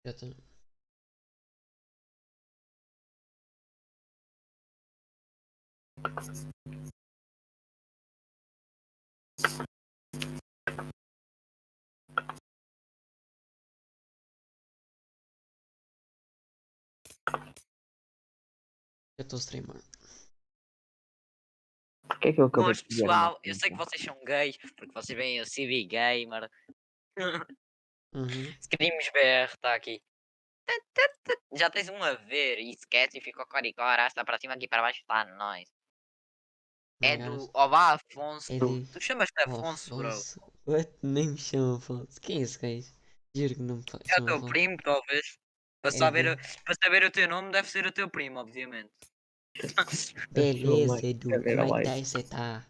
Eu tô. Eu estou a streamar. Porquê é que eu acabei Boas de dizer uma pessoal, eu sei que coisa? vocês são gays, porque vocês veem o CV Gamer. Uhum. Scrims Br está aqui. Já tens um a ver e esquece e ficou coricó, arrasta para cima aqui para baixo está nós. É do Negaste. Olá Afonso. É de. Tu chamas-te Oh, Afonso, bro. Afonso. What? Nem me chama Afonso. Quem é esse gajo? Juro que não me É o chama teu Afonso. primo, talvez. Para É de. saber o teu nome, deve ser o teu primo, obviamente. A sua mãe, Beleza, Edu. cadê a Como é que live? tá? Você tá?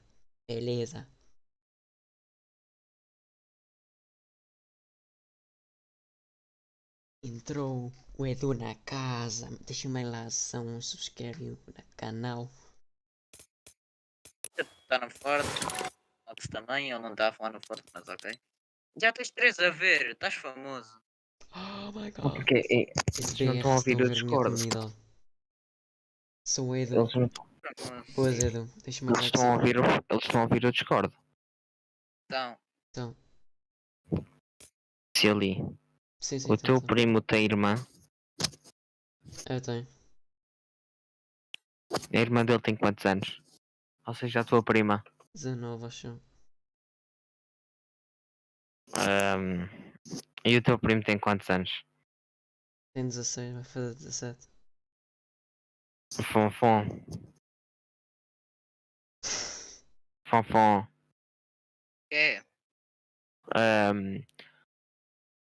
Beleza. Entrou o Edu na casa. Deixa uma relação, subscreve no canal. Está no forte. Ox também, ele não está a falar no forte, mas ok. Já tens três a ver, estás famoso. Oh my Não, god. porque Esses eles não estão a BRs ouvir estão a o ver a minha Discord. comunidade. Sou o Edu. Eles não, Famoso, Pois, sim. Edu. Deixa-me eles like estão a sub. ouvir, eles estão a ouvir o Discord. Então, Então. Se ali, Sim, sim, o então. teu primo tem irmã, Eu tenho. a irmã dele tem quantos anos? Ou seja, a tua prima. 19, acho. Ahm, e o teu primo tem quantos anos? Tem 16, vai fazer 17. Fonfon, fonfon. é. Ahm,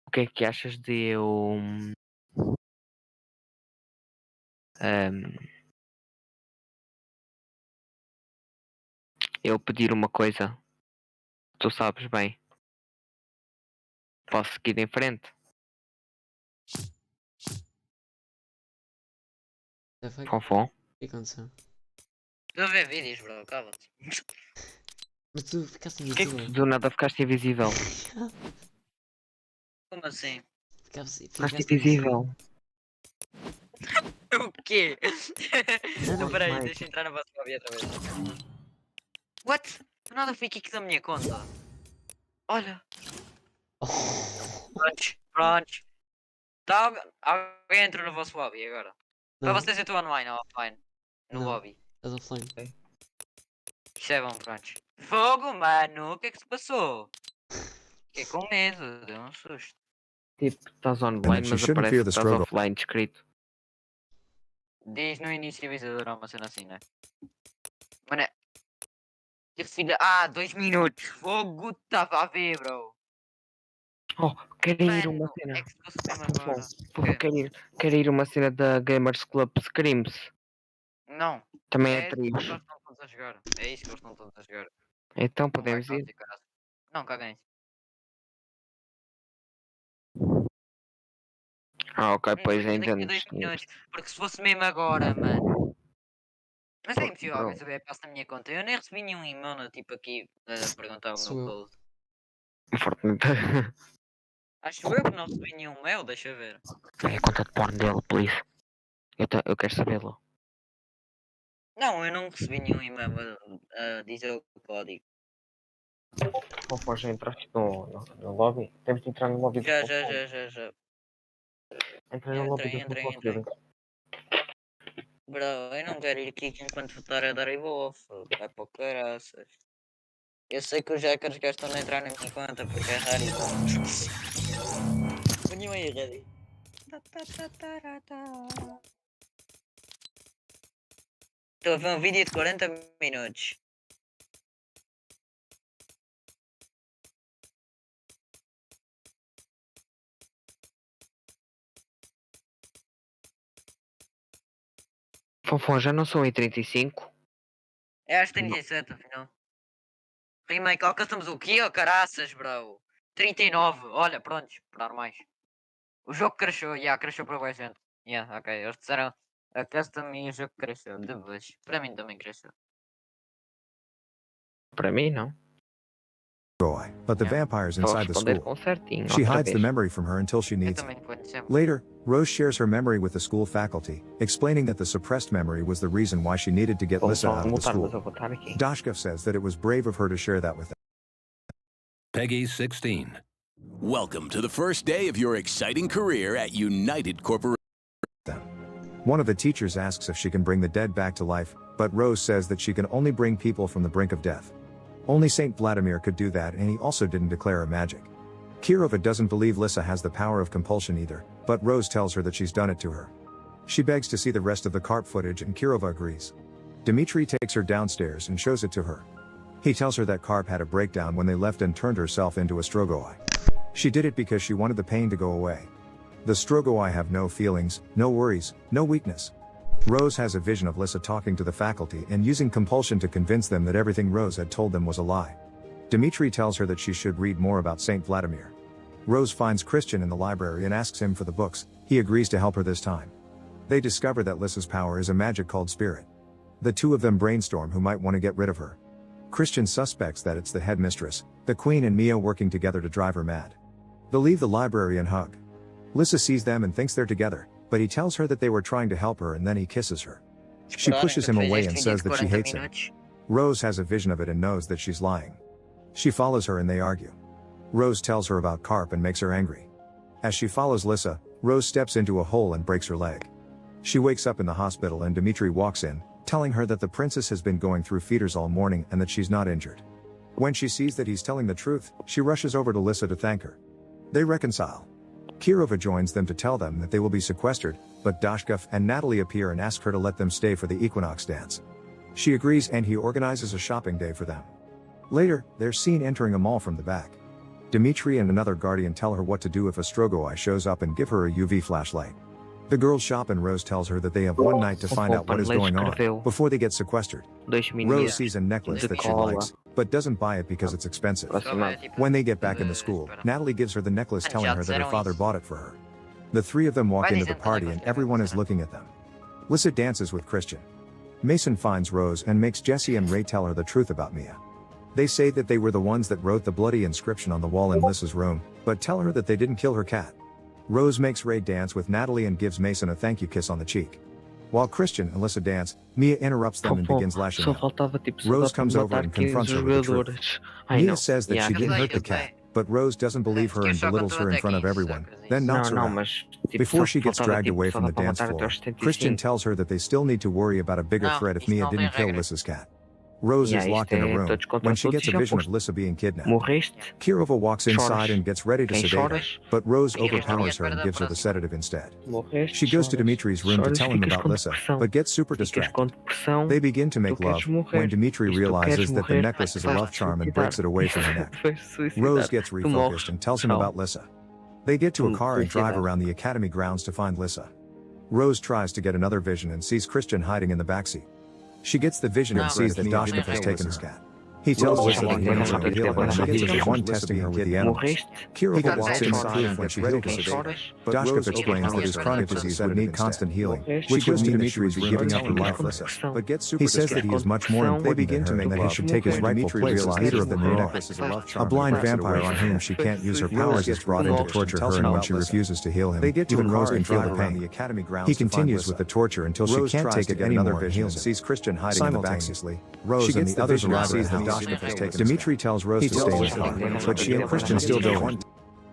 o que é que achas de ahm, eu pedir uma coisa? Tu sabes bem. Posso seguir em frente? Já foi? O Fonfon? que aconteceu? Estou a ver vídeos, bro, cala-te. Mas tu ficaste Porquê invisível. que do nada ficaste invisível? Como assim? Ficaste Ficaste invisível. invisível. O quê? Não, Não, não. peraí, Mike. deixa eu entrar na vossa lobby outra vez. What? Do nada fui kick da minha conta. Olha, Oh. prontos, prontos. Tá, alguém entrou no vosso lobby agora. Para Não, vocês eu estou online ou offline? No não. lobby. Estás offline. Isso é bom, prontos. Fogo, mano, o que é que se passou? Fiquei com medo, deu um susto. Tipo, estás And online, that you mas shouldn't aparece fear que the estás struggle. offline descrito. Diz no início do avisador ou uma cena assim, né? Mano, que filha. Ah, 2 minutos. Fogo, estava a ver, bro. Oh, quero ir uma Mano, cena. é que se fosse mesmo Fonfon. agora. O quê? Quero ir uma cena da Gamers Club Scrims. Não. Também é É isso que atriz. eles estão todos a jogar. É isso que eles estão todos a jogar. Então Não vai podemos ir. e caralho. Não, caguem. Ah, ok, pois Depois ainda daqui a nos 2 minutos. tínhamos. Porque se fosse mesmo agora, mano. Mas é impossível Bro, alguém saber passo na minha conta. Eu nem recebi nenhum e-mail no tipo aqui a perguntar o meu Sou eu. code. Fortnite. Acho eu que não recebi nenhum mail, deixa eu ver. É a conta de porno dele, please. Eu quero sabê-lo. Não, eu não recebi nenhum e-mail a dizer o código. Fonfon, já entraste no lobby? Temos de entrar no lobby do Já, já, Fonfon. já, já, já. Entra no Eu lobby entrei, do entrei, Fonfon, entrei. Felix. Bro, eu não quero ir aqui enquanto estar a dar e vou off. Vai para o caraças. Eu sei que os hackers gastam a entrar na minha conta porque é raro. Venham aí, ready. Estou a ver um vídeo de 40 minutos. Fonfon, já não são 35? É às 37, afinal. Remake, alcançamos o quê? Oh, caraças, bro. 39. Olha, pronto, esperar mais. O jogo cresceu, cresceu para boa gente. Ok, eles disseram a custom e o jogo cresceu. De vez. Para mim também cresceu. Para mim, não. Strogoi, but the Yeah. vampires Só inside the responder school. com certinho. She outra hides the vez. memory from her until she Eu needs it. também depois sempre. Later, Rose shares her memory with the school faculty, explaining that the suppressed memory was the reason why she needed to get Vou Lissa só out of the mutar, mas school. eu vou estar aqui. Dashkov says that it was brave of her to share that with them. Peggy 16. Welcome to the first day of your exciting career at United Corporation. One of the teachers asks if she can bring the dead back to life, but Rose says that she can only bring people from the brink of death. Only Saint Vladimir could do that, and he also didn't declare a magic. Kirova doesn't believe Lissa has the power of compulsion either, but Rose tells her that she's done it to her. She begs to see the rest of the carp footage and Kirova agrees. Dmitri takes her downstairs and shows it to her. He tells her that Carp had a breakdown when they left and turned herself into a Strogoi. She did it because she wanted the pain to go away. The Strogoi have no feelings, no worries, no weakness. Rose has a vision of Lissa talking to the faculty and using compulsion to convince them that everything Rose had told them was a lie. Dmitri tells her that she should read more about Saint Vladimir. Rose finds Christian in the library and asks him for the books. He agrees to help her this time. They discover that Lissa's power is a magic called spirit. The two of them brainstorm who might want to get rid of her. Christian suspects that it's the headmistress, the queen, and Mia working together to drive her mad. They leave the library and hug. Lissa sees them and thinks they're together, but he tells her that they were trying to help her and then he kisses her. She pushes him away and says that she hates him. Rose has a vision of it and knows that she's lying. She follows her and they argue. Rose tells her about Carp and makes her angry. As she follows Lissa, Rose steps into a hole and breaks her leg. She wakes up in the hospital and Dmitri walks in, telling her that the princess has been going through feeders all morning and that she's not injured. When she sees that he's telling the truth, she rushes over to Lissa to thank her. They reconcile. Kirova joins them to tell them that they will be sequestered, but Dashkov and Natalie appear and ask her to let them stay for the equinox dance. She agrees and he organizes a shopping day for them. Later, they're seen entering a mall from the back. Dmitri and another guardian tell her what to do if a Strogoi shows up and give her a UV flashlight. The girls shop and Rose tells her that they have one night to find out what is going on before they get sequestered. Rose sees a necklace that she likes, but doesn't buy it because it's expensive. When they get back in the school, Natalie gives her the necklace telling her that her father bought it for her. The three of them walk into the party and everyone is looking at them. Lissa dances with Christian. Mason finds Rose and makes Jesse and Ray tell her the truth about Mia. They say that they were the ones that wrote the bloody inscription on the wall in Lissa's room, but tell her that they didn't kill her cat. Rose makes Ray dance with Natalie and gives Mason a thank you kiss on the cheek. While Christian and Lissa dance, Mia interrupts them and begins lashing Só out. faltava tipo Rose só comes over and 15 confronts her with the truth. jogadores. Ai, Mia não. says that Yeah, she aquilo didn't é hurt the aquilo é. cat, but Rose doesn't believe her and belittles her in front of everyone, then knocks her Não, out. mas tipo, Before só she gets faltava, dragged tipo, away só from the dá para dance matar até floor, aos 75. Christian tells her that they still need to worry about a bigger No, threat if isso Mia não tem didn't kill regras. Lissa's cat. Rose Yeah, is isto locked in a é room todos contra when she todos gets a e já vision of foste. Lissa being kidnapped. Morreste? Kirova walks inside Choras. and gets ready to Quem sedate her, choras? but Rose Quem overpowers her choras? and gives her the sedative instead. Morreste? She goes to choras. Dimitri's room to Choras, tell him ficas about com Lissa, depressão. but gets super Ficas distracted. com depressão. They begin to make Tu queres love, morrer. when Dmitri E se tu realizes queres that the morrer, necklace is a vais love charm and suicidar. breaks it away from her neck. Vais suicidar. Rose gets Tu refocused morres. and tells him Tchau. about Lissa. They get to a Tu car and drive suicidar. around the academy grounds to find Lissa. Rose tries to get another vision and sees Christian hiding in the backseat. She gets the vision and No, sees that Mia Dashkov didn't has kill taken Lissa. his cat. He tells Rose Lissa that he não knows tem how to heal her and she gets to the one testing her with the animals. Morreste? Kirova Ficas walks doente. inside and when she heals Quem her choras? but Dashkov explains that his chronic disease would need constant healing, which would mean that she would be giving up her life. But gets super He says that he is much more important than her and that he should take his rightful place as leader of the Nora. A blind vampire on whom she can't use her powers is brought in to torture her, and when she refuses to heal him, even Rose can feel the pain. He continues with the torture until she can't take it anymore and heals sees Christian hiding in the backseat. Rose and the others arrive at the house. Dmitri tells Rose to stay in his car, but she and Christian still go in.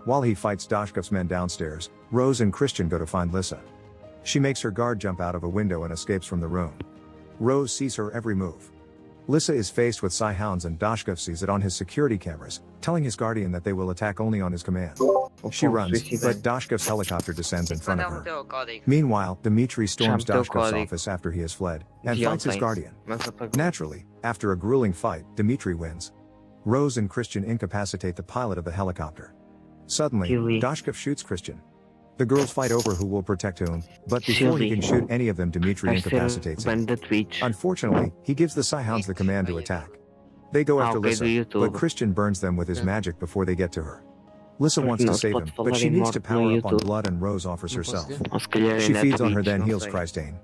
While he fights Dashkov's men downstairs, Rose and Christian go to find Lissa. She makes her guard jump out of a window and escapes from the room. Rose sees her every move. Lissa is faced with Psy Hounds and Dashkov sees it on his security cameras, telling his guardian that they will attack only on his command. She runs, but Dashkov's helicopter descends in front of her. Meteu o código. Meanwhile, Dmitri storms Já meteu o Dashkov's código. office after he has fled, and De fights his ontem. guardian. Mas apagou. Naturally, after a grueling fight, Dmitri wins. Rose and Christian incapacitate the pilot of the helicopter. Suddenly, Silly. Dashkov shoots Christian. The girls fight over who will protect whom, but before he Silly. can shoot any of them, Dmitri Vais ser incapacitates him. ban da Twitch. Unfortunately, he gives the Psy Hounds the command to attack. They go after okay, Lissa, do YouTube. but Christian burns them with his magic before they get to her. Lissa Porque wants to não se save pode him, falar but she em needs to morte no power up on YouTube. blood and Rose offers Não posso herself. ver. Ou se calhar She é na feeds on her Twitch, then não heals sei. Christane.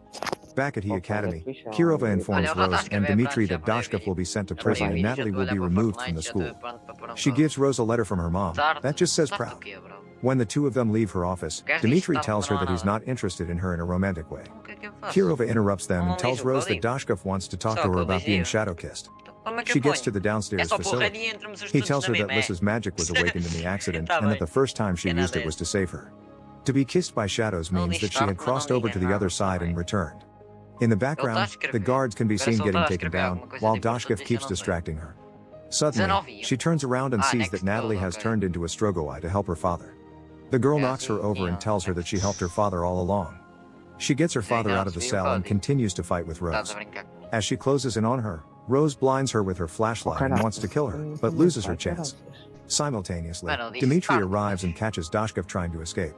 Back at the Opa, academy, já fiz, Kirova já. informs Olha, ela tá a Rose and escrever, Dmitri pronto, já that mandei Dashkov will be sent to Já prison mandei and vídeos, já Natalie estou a will be olhar para removed Fortnite, from the já estou school. pronto para pôr um She code. gives Rose a letter from her mom Tarde. that just says Tarde o proud. quê, bro? When the two of them leave her office, Guys, Dmitri stop tells her that he's banana. not interested in her in a romantic way. O que é que eu faço? Kirova interrupts them Não and tells diz o Rose that código. Dashkov wants to talk Só to o her about being código. shadow kissed. Então, como é que She eu gets ponho? to the É downstairs só facility. porradinha entre os He estudos tells da her that mesma, é? Lissa's magic was awakened in the accident Tá and that bem. the first time she Que used nada it é. was to save her. To be kissed by shadows Não means diz that she tarde, had mas não crossed over diga to the nada other side and também. returned. In the Ele está a background, escrever. the guards can be Agora seen só getting está a taken escrever down, alguma coisa while de importante, Dashkov isso eu keeps não sei. distracting her. Suddenly, 19. she turns around and sees next that Natalie code, has okay. turned into a Strogoi to help her father. The girl Yeah, knocks her see, over yeah, and tells her that next. she helped her father all along. She gets her father out of the see, cell and código. continues to fight with Estás Rose. a brincar. As she closes in on her, Rose blinds her with her flashlight and wants to kill her, but loses her chance. Simultaneously, Bueno, diz Dmitri tarde, arrives and catches Dashkov trying to escape.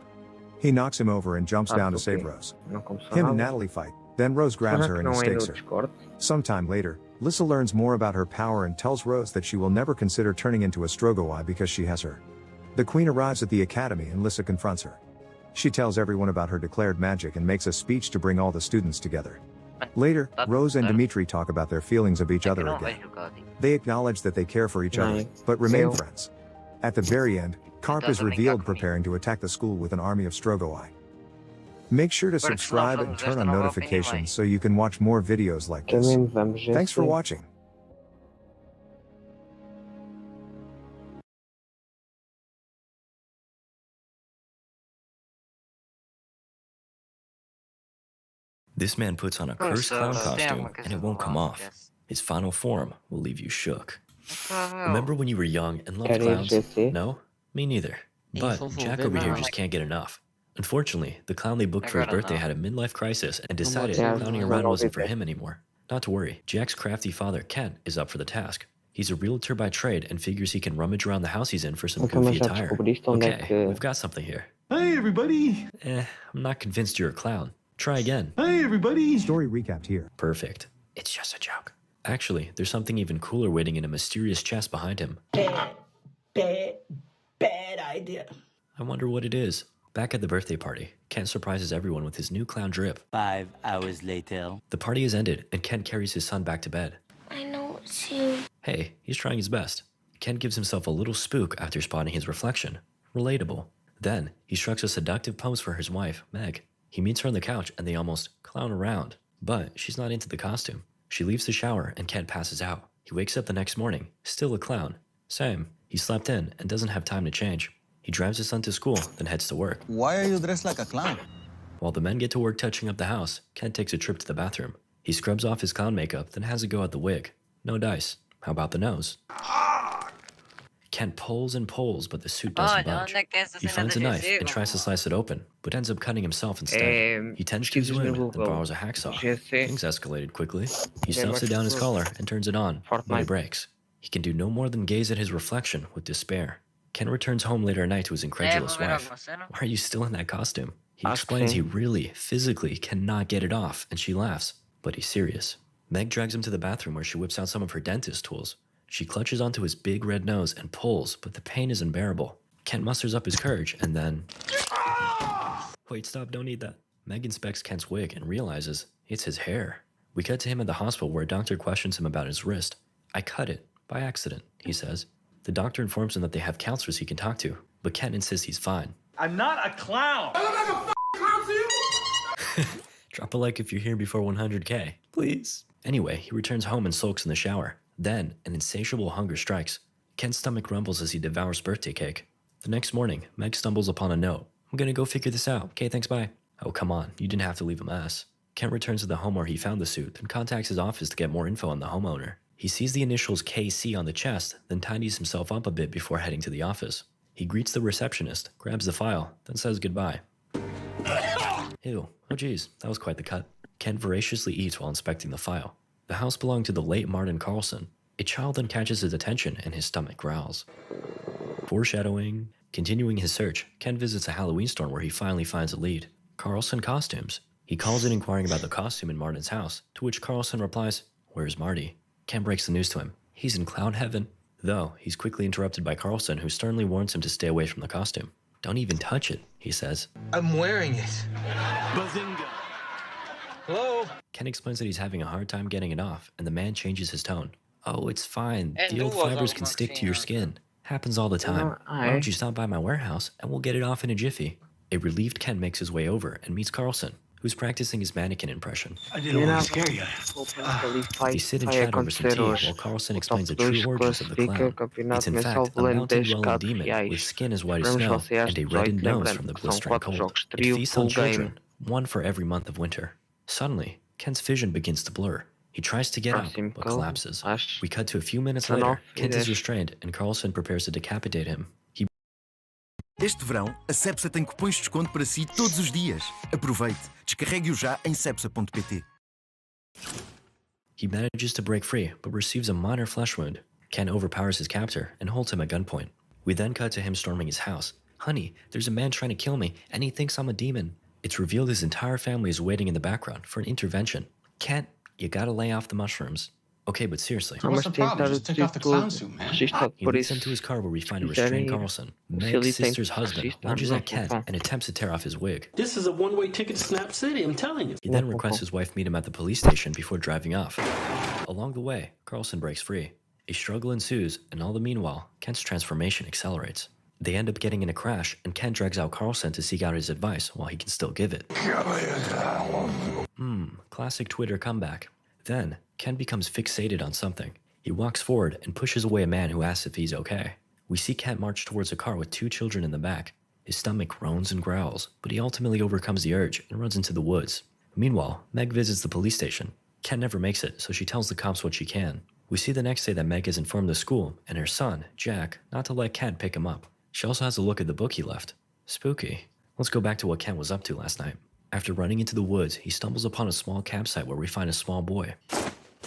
He knocks him over and jumps down to save Ok. Rose. Não começou Him and nada. Natalie fight, then Rose grabs Será her que and não é no stakes her. Discord? Sometime later, Lissa learns more about her power and tells Rose that she will never consider turning into a Strogoi because she has her. The queen arrives at the academy and Lissa confronts her. She tells everyone about her declared magic and makes a speech to bring all the students together. Later, Rose and Dmitri talk about their feelings of each É que other não again. vejo o código. They acknowledge that they care for each other, Nice. but remain Meu. friends. At the very end, Karp is Estás a brincar revealed comigo. preparing to attack the school with an army of Strogoi. Make sure to Agora, se não subscribe and falamos turn desta on nova opinião, notifications vai. so you can watch more videos like this. Também vamos ver Thanks for se- watching. This man puts on a Pois, cursed clown tem costume alguma and coisa it won't come mal, off. esquece. His final form will leave you shook. Ah, Remember when you were young and loved Querem clowns? GC? No? Me neither. But vou Jack ver over here mais. just can't get enough. Unfortunately, the clown they booked for his Agora birthday não. had a midlife crisis and decided Yeah, clowning não around vou wasn't for ver. him anymore. Not to worry, Jack's crafty father, Kent, is up for the task. He's a realtor by trade and figures he can rummage around the house he's in for some Então, mas goofy já attire. descobriste onde é Okay, que- we've got something here. Hey, everybody! I'm not convinced you're a clown. Try again. Hey, everybody! Story recapped here. Perfect. It's just a joke. Actually, there's something even cooler waiting in a mysterious chest behind him. Bad idea. I wonder what it is. Back at the birthday party, Kent surprises everyone with his new clown drip. 5 hours later. The party is ended, and Kent carries his son back to bed. I know it's you. Hey, he's trying his best. Kent gives himself a little spook after spotting his reflection. Relatable. Then, he strikes a seductive pose for his wife, Meg. He meets her on the couch, and they almost clown around. But she's not into the costume. She leaves the shower, and Kent passes out. He wakes up the next morning, still a clown. Same. He slept in and doesn't have time to change. He drives his son to school, then heads to work. Why are you dressed like a clown? While the men get to work touching up the house, Kent takes a trip to the bathroom. He scrubs off his clown makeup, then has a go at the wig. No dice. How about the nose? Kent pulls and pulls, but the suit doesn't Olha, budge. onde é que tem essa He cena finds a de knife GC? and tries to slice it open, but ends up cutting himself instead. He tends to his pesquisas no wound, then Google. borrows a hacksaw. GC. Things escalated quickly. He Game stuffs it down his of collar and turns it on, but Fortnite. it breaks. He can do no more than gaze at his reflection with despair. Ken returns home later at night to his incredulous vou ver wife. alguma cena? Why are you still in that costume? He Acho que explains sim. he really, physically cannot get it off, and she laughs, but he's serious. Meg drags him to the bathroom where she whips out some of her dentist tools. She clutches onto his big red nose and pulls, but the pain is unbearable. Kent musters up his courage and then... Wait, stop, don't eat that. Meg inspects Kent's wig and realizes it's his hair. We cut to him at the hospital where a doctor questions him about his wrist. I cut it, by accident, he says. The doctor informs him that they have counselors he can talk to, but Kent insists he's fine. I'm not a clown! I look like a f***ing clown to you? Drop a like if you're here before 100K, please. Anyway, he returns home and sulks in the shower. Then, an insatiable hunger strikes. Kent's stomach rumbles as he devours birthday cake. The next morning, Meg stumbles upon a note. I'm gonna go figure this out. Okay, thanks, bye. Oh, come on, you didn't have to leave a mess. Kent returns to the home where he found the suit, then contacts his office to get more info on the homeowner. He sees the initials KC on the chest, then tidies himself up a bit before heading to the office. He greets the receptionist, grabs the file, then says goodbye. Ew, oh geez, that was quite the cut. Kent voraciously eats while inspecting the file. The house belonged to the late Martin Carlson. A child then catches his attention and his stomach growls. Foreshadowing. Continuing his search, Kent visits a Halloween store where he finally finds a lead. Carlson Costumes. He calls in inquiring about the costume in Martin's house, to which Carlson replies, "Where's Marty?" Kent breaks the news to him. He's in clown heaven. Though, he's quickly interrupted by Carlson, who sternly warns him to stay away from the costume. Don't even touch it, he says. I'm wearing it. Bazinga! Hello? Ken explains that he's having a hard time getting it off, and the man changes his tone. Oh, it's fine. É The old duas fibers ou can uma stick to your cristina? skin. Happens all the time. Why don't you stop by my warehouse and we'll get it off in a jiffy? A relieved Ken makes his way over and meets Carlson, who's practicing his mannequin impression. I didn't want to scare you. They sit and chat over some tea while Carlson explains the true origins of the clown. It's in fact a mountain-dwelling demon with skin as white as snow and a reddened nose from the blistering cold. It feasts on children, one for every month of winter. Suddenly, Ken's vision begins to blur. He tries to get up, but collapses. We cut to a few minutes later. Kent is restrained, and Carlson prepares to decapitate him. Este verão, a Cepsa tem cupons de desconto para si todos os dias. Aproveite. Descarregue-o já em cepsa.pt. He manages to break free, but receives a minor flesh wound. Ken overpowers his captor and holds him at gunpoint. We then cut to him storming his house. Honey, there's a man trying to kill me, and he thinks I'm a demon. It's revealed his entire family is waiting in the background for an intervention. Kent, you gotta lay off the mushrooms. Okay, but seriously. What's the problem? Just take off the clown suit, man. He leads them to his car where we find a restrained Carlson. Meg's sister's husband lunges at Kent and attempts to tear off his wig. This is a one-way ticket to Snap City, I'm telling you. He then requests his wife meet him at the police station before driving off. Along the way, Carlson breaks free. A struggle ensues, and all the meanwhile, Kent's transformation accelerates. They end up getting in a crash, and Ken drags out Carlson to seek out his advice while he can still give it. Classic Twitter comeback. Then, Ken becomes fixated on something. He walks forward and pushes away a man who asks if he's okay. We see Ken march towards a car with two children in the back. His stomach groans and growls, but he ultimately overcomes the urge and runs into the woods. Meanwhile, Meg visits the police station. Ken never makes it, so she tells the cops what she can. We see the next day that Meg has informed the school and her son, Jack, not to let Ken pick him up. She also has a look at the book he left. Spooky. Let's go back to what Ken was up to last night. After running into the woods, he stumbles upon a small campsite where we find a small boy.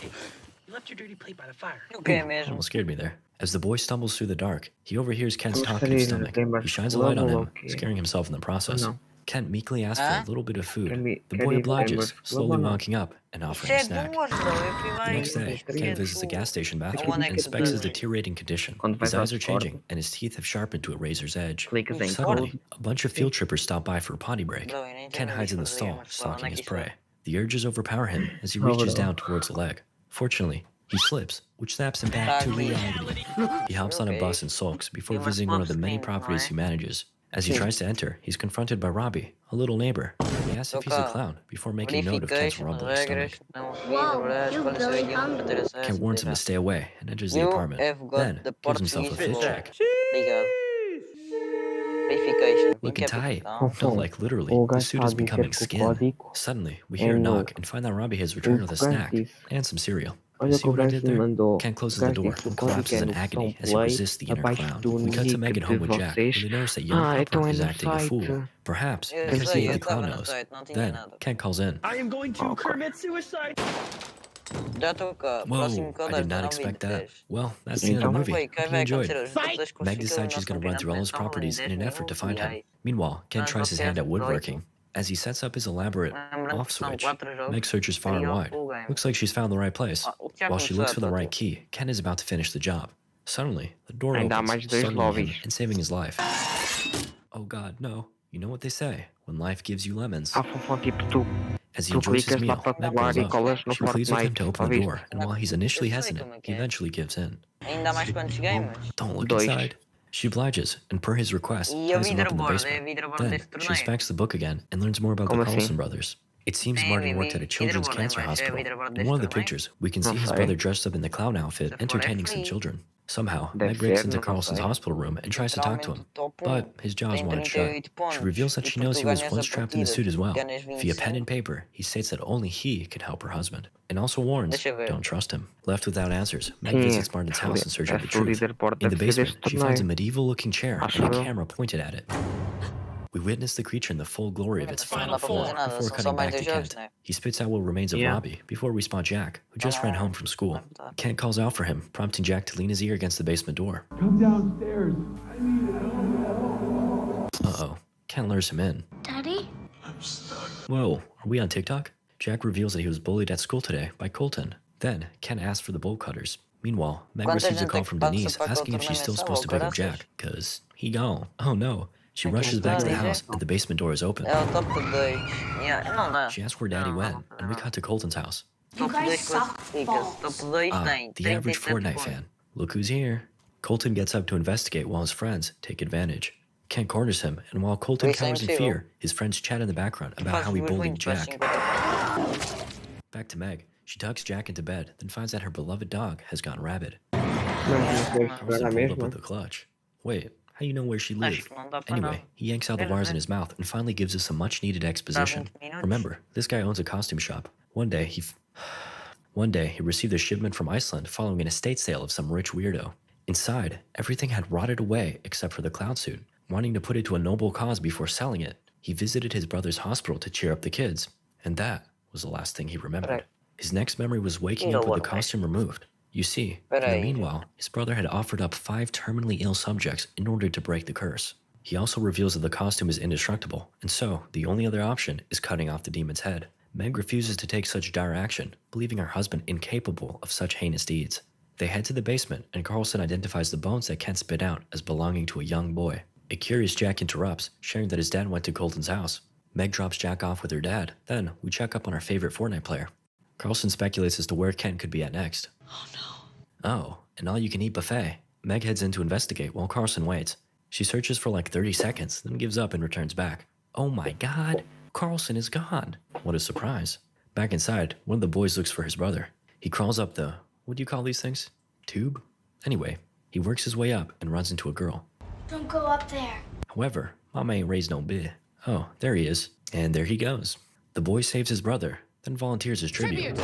You left your dirty plate by the fire. Okay, mesmo. Almost scared me there. As the boy stumbles through the dark, he overhears Kent's talk in his stomach. He shines a light on him, scaring himself in the process. Kent meekly asks for a little bit of food. The boy obliges, slowly walking up and offering a snack. The next day, Kent visits the gas station bathroom and inspects his deteriorating condition. His eyes are changing, and his teeth have sharpened to a razor's edge. Suddenly, a bunch of field trippers stop by for a potty break. Kent hides in the stall, stalking his prey. The urges overpower him as he reaches down towards the leg. Fortunately, he slips, which snaps him back to reality. He hops on a bus and sulks before visiting one of the many properties he manages. As he tries to enter, he's confronted by Robbie, a little neighbor. He asks if he's a clown before making note of Kent's rumbling stomach. Kent warns him to stay away and enters the apartment. Then, gives himself a fit check. Looking tight. No, like literally, the suit is becoming skin. Suddenly, we hear a knock and find that Robbie has returned with a snack and some cereal. You see what I did there? Kent closes the door and collapses in agony as he resists the inner clown. We cut to Meg at home with Jack, where they notice that young Pepper is acting a fool. Perhaps they can see what the clown knows. Then, Kent calls in. I am going to commit suicide. Whoa, I did not expect that. Well, that's the end of the movie. Hope you enjoyed. Meg decides she's going to run through all his properties in an effort to find him. Meanwhile, Ken tries his hand at woodworking. As he sets up his elaborate off switch, Meg searches far and wide. Looks like she's found the right place. While she looks for the right key, Ken is about to finish the job. Suddenly, the door opens, startling him and saving his life. Oh god, no. You know what they say, when life gives you lemons. As he enjoys his meal, Meg goes up. She pleads with him to open the door, and while he's initially hesitant, he eventually gives in. Don't look inside. She obliges, and per his request, ties him up in the basement. Then, she inspects the book again and learns more about the Carlson brothers. It seems Martin worked at a children's cancer hospital. In one of the pictures, we can see his brother dressed up in the clown outfit, entertaining some children. Somehow, Meg breaks into Carlson's hospital room and tries to talk to him, but his jaws wanted shut. She reveals that she knows he was once trapped in the suit as well. Via pen and paper, he states that only he can help her husband, and also warns, don't trust him. Left without answers, Meg visits Martin's house in search of the truth. In the basement, she finds a medieval-looking chair and a camera pointed at it. We witness the creature in the full glory of its final form before cutting back to Kent. He spits out what remains of Robbie before we spot Jack, who just ran home from school. Kent calls out for him, prompting Jack to lean his ear against the basement door. Come downstairs. I need help. Uh-oh. Kent lures him in. Daddy? I'm stuck. Whoa, are we on TikTok? Jack reveals that he was bullied at school today by Colton. Then, Kent asks for the bolt cutters. Meanwhile, Meg receives a call from Denise asking if she's still supposed to pick up Jack, cause he gone. Oh no. She I rushes can't back to the believe it. house and the basement door is open. É o top 2. Yeah, não dá. She asks where Daddy Não, went, não, and we não. cut to Colton's house. Top 2 classifica-se. Top 2 Ah, tem the average 37 Fortnite pontos. fan. Look who's here. Colton gets up to investigate while his friends take advantage. Kent corners him, and while Colton Isso é cowers in impossível. fear, his friends chat in the background about Faz how he 2 bullied wins, faz Jack. 50. Back to Meg. She tucks Jack into bed, then finds that her beloved dog has gone rabid. Mas não Carlson estiver na pulled up mesma. with the clutch. Wait, how do you know where she Acho lived? que não dá para Anyway, não. he yanks out the Quero wires ver. in his mouth and finally gives us some much-needed exposition. 20 minutos. Remember, this guy owns a costume shop. One day, he received a shipment from Iceland following an estate sale of some rich weirdo. Inside, everything had rotted away except for the cloud suit. Wanting to put it to a noble cause before selling it, he visited his brother's hospital to cheer up the kids. And that was the last thing he remembered. Right. His next memory was waking You up know with the what am I costume removed. You see, in the Peraí. meanwhile, his brother had offered up 5 terminally ill subjects in order to break the curse. He also reveals that the costume is indestructible, and so the only other option is cutting off the demon's head. Meg refuses to take such dire action, believing her husband incapable of such heinous deeds. They head to the basement, and Carlson identifies the bones that Kent spit out as belonging to a young boy. A curious Jack interrupts, sharing that his dad went to Colton's house. Meg drops Jack off with her dad. Then, we check up on our favorite Fortnite player. Carlson speculates as to where Kent could be at next. Oh no. Oh, an all-you-can-eat buffet. Meg heads in to investigate while Carlson waits. She searches for like 30 seconds, then gives up and returns back. Oh my god, Carlson is gone. What a surprise. Back inside, one of the boys looks for his brother. He crawls up the, what do you call these things? Tube? Anyway, he works his way up and runs into a girl. Don't go up there. However, Mama ain't raised no bitch. Oh, there he is. And there he goes. The boy saves his brother, then volunteers as tribute.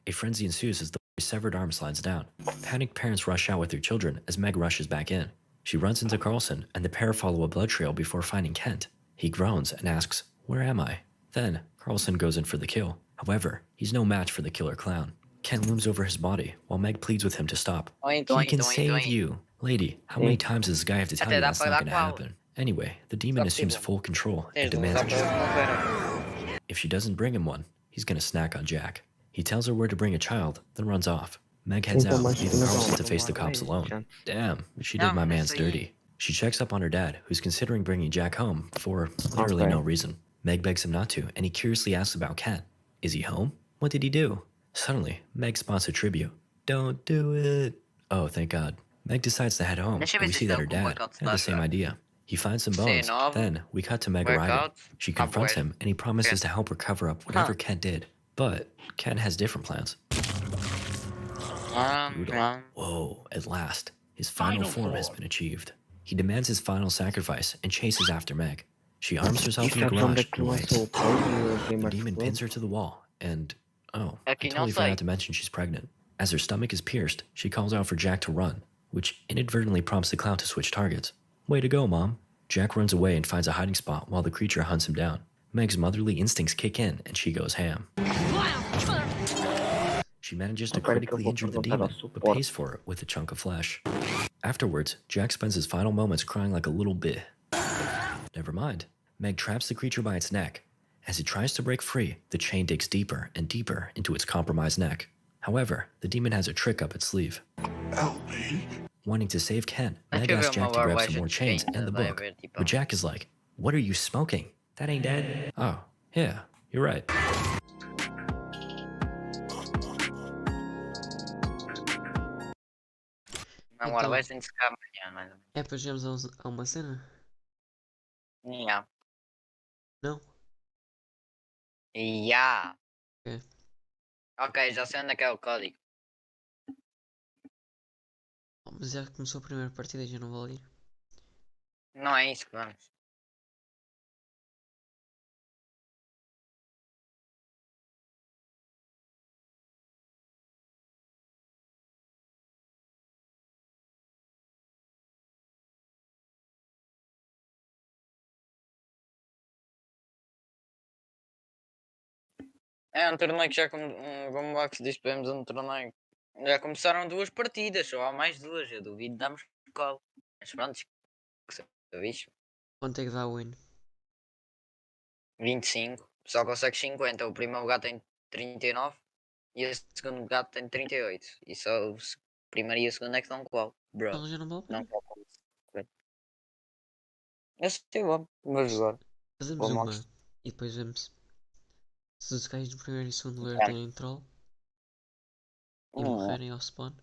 A frenzy ensues as the boy's severed arm slides down. Panicked parents rush out with their children as Meg rushes back in. She runs into Carlson, and the pair follow a blood trail before finding Kent. He groans and asks, "Where am I?" Then, Carlson goes in for the kill. However, he's no match for the killer clown. Kent looms over his body, while Meg pleads with him to stop. Doink, He doink, can doink, save doink. you. Lady, how many times does this guy have to tell Até you dá that's para not dar gonna qual. happen? Anyway, the demon Só assumes possível. full control Tens and de demands usar a para treat. resolver. If she doesn't bring him one, he's gonna snack on Jack. He tells her where to bring a child, then runs off. Meg heads Então, out, mas leaving não Carlson to vão face the tomar cops leite, alone. já. Damn, she No, did my mas man's isso aí- dirty. She checks up on her dad, who's considering bringing Jack home for literally Okay. no reason. Meg begs him not to, and he curiously asks about Kent. Is he home? What did he do? Suddenly, Meg spots a tribute. Don't do it. Oh, thank God. Meg decides to head home, Deixa eu and ver we se see isto é that her o que o dad workout had the está a same achar. idea. He finds some Sim, bones. nove. Then, we cut to Meg arriving. Workout. She Ah, confronts boy. him, and he promises Okay. to help her cover up whatever Huh. Kent did. But Kent has different plans. Brutal. Whoa, at last. His final form has been achieved. He demands his final sacrifice and chases after Meg. She arms herself in the Sabes onde garage é que and lançou waits. o código The Gamer demon Club? pins her to the wall, and oh, I Aqui não totally sei. forgot to mention she's pregnant. As her stomach is pierced, she calls out for Jack to run, which inadvertently prompts the clown to switch targets. Way to go, Mom. Jack runs away and finds a hiding spot while the creature hunts him down. Meg's motherly instincts kick in and she goes ham. She manages to Agora que eu critically vou injure the perguntar ao demon, but suporte. pays for it with a chunk of flesh. Afterwards, Jack spends his final moments crying like a little bit. Never mind. Meg traps the creature by its neck. As it tries to break free, the chain digs deeper and deeper into its compromised neck. However, the demon has a trick up its sleeve. Wanting to save Ken, Meg Deixa eu asks ver uma Jack to grab barbaixa some more de chains quem and the vai book. haver, tipo. But Jack is like, "What are you smoking? That ain't dead." Oh, yeah, you're right. Não, Então. agora vai ser de secar amanhã, mais ou menos. É para chegarmos a uma cena? Yeah. Não? Yeah. Ok. Ok, já sei onde é que é o código. Oh, mas já começou a primeira partida e já não vou ir. Não é isso que vamos. É um torneio que já como o Max disse, podemos um torneio. Já começaram 2 partidas, só há mais 2. Eu duvido damos call. Mas pronto, que se bicho. Quanto é que dá o win? 25. Só consegue 50. O primeiro gato tem 39 e o segundo gato tem 38. E só o primeiro e o segundo é que dão qual. Bro. Então já não vale a Não pena. qual. Eu sei, vamos jogar. Fazemos Vou uma Max. e depois vemos se os gajos do primeiro e segundo lugar É. têm troll e Hum. morrerem ao spawn.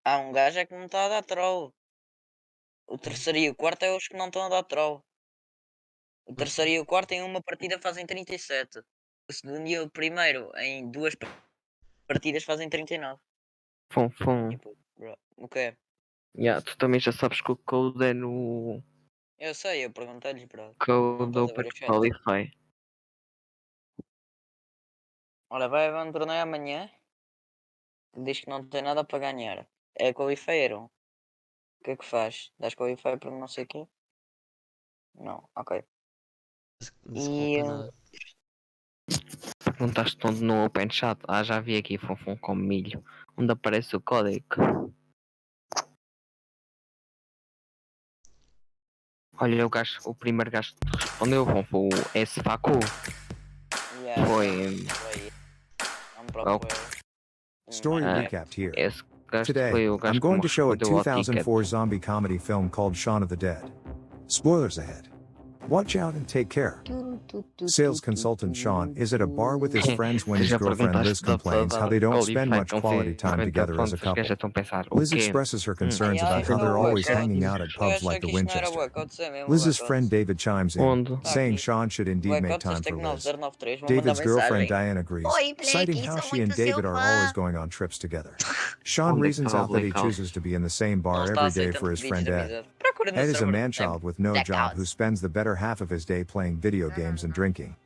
Há um gajo é que não está a dar troll. O terceiro e o quarto é os que não estão a dar troll. O terceiro e o quarto em uma partida fazem 37. O segundo e o primeiro em duas partidas fazem 39. Fum. Tipo, bro, o que é? Yeah, tu também já sabes que o code é no Eu sei, eu perguntei-lhes, bro. Não code estás a ver Open o chat? Qualify. Olha, vai haver um torneio amanhã. Diz que não tem nada para ganhar. É qualifier. O que é que faz? Das qualifier para não sei o quê? Não, ok. Não se E para nada. Perguntaste onde no Open Chat. Ah, já vi aqui Fum com milho. Onde aparece o código. Olha, o primeiro gajo que respondeu foi o S Facu. yeah, Foi. vamos procurar. Story Ah, recapped here. esse gajo Today, foi o I'm gajo que going me to show a respondeu ao 2004 ticket. zombie comedy film called Shaun of the Dead. Spoilers ahead. Watch out and take care. Sales consultant Sean is at a bar with his friends when his Já girlfriend Liz perguntaste da- complains da- how they don't Qualify, spend much não quality vi time 90 together as a pontos, os couple. gajos estão a pensar, o Liz quê? expresses her concerns Ai, about how isto they're é always blackout. hanging out at Eu pubs achei like the que isto não era Winchester. blackout, isso é mesmo Liz's blackout. friend David chimes in, Onde? saying aqui. Sean should indeed make Blackout time for 690 Liz. 093, vou mandar David's girlfriend mensagem. Diane agrees, Oi, Black, citing sou how she and muito David seu are fã. always going on trips together. Sean Onde é que reasons estava out that he Blackout? chooses to be in the same Não bar está every day aceitando for his pedidos friend de Ed. amizade. Procura no Ed is a server. man-child with no job who spends the better half of his day playing video games and drinking.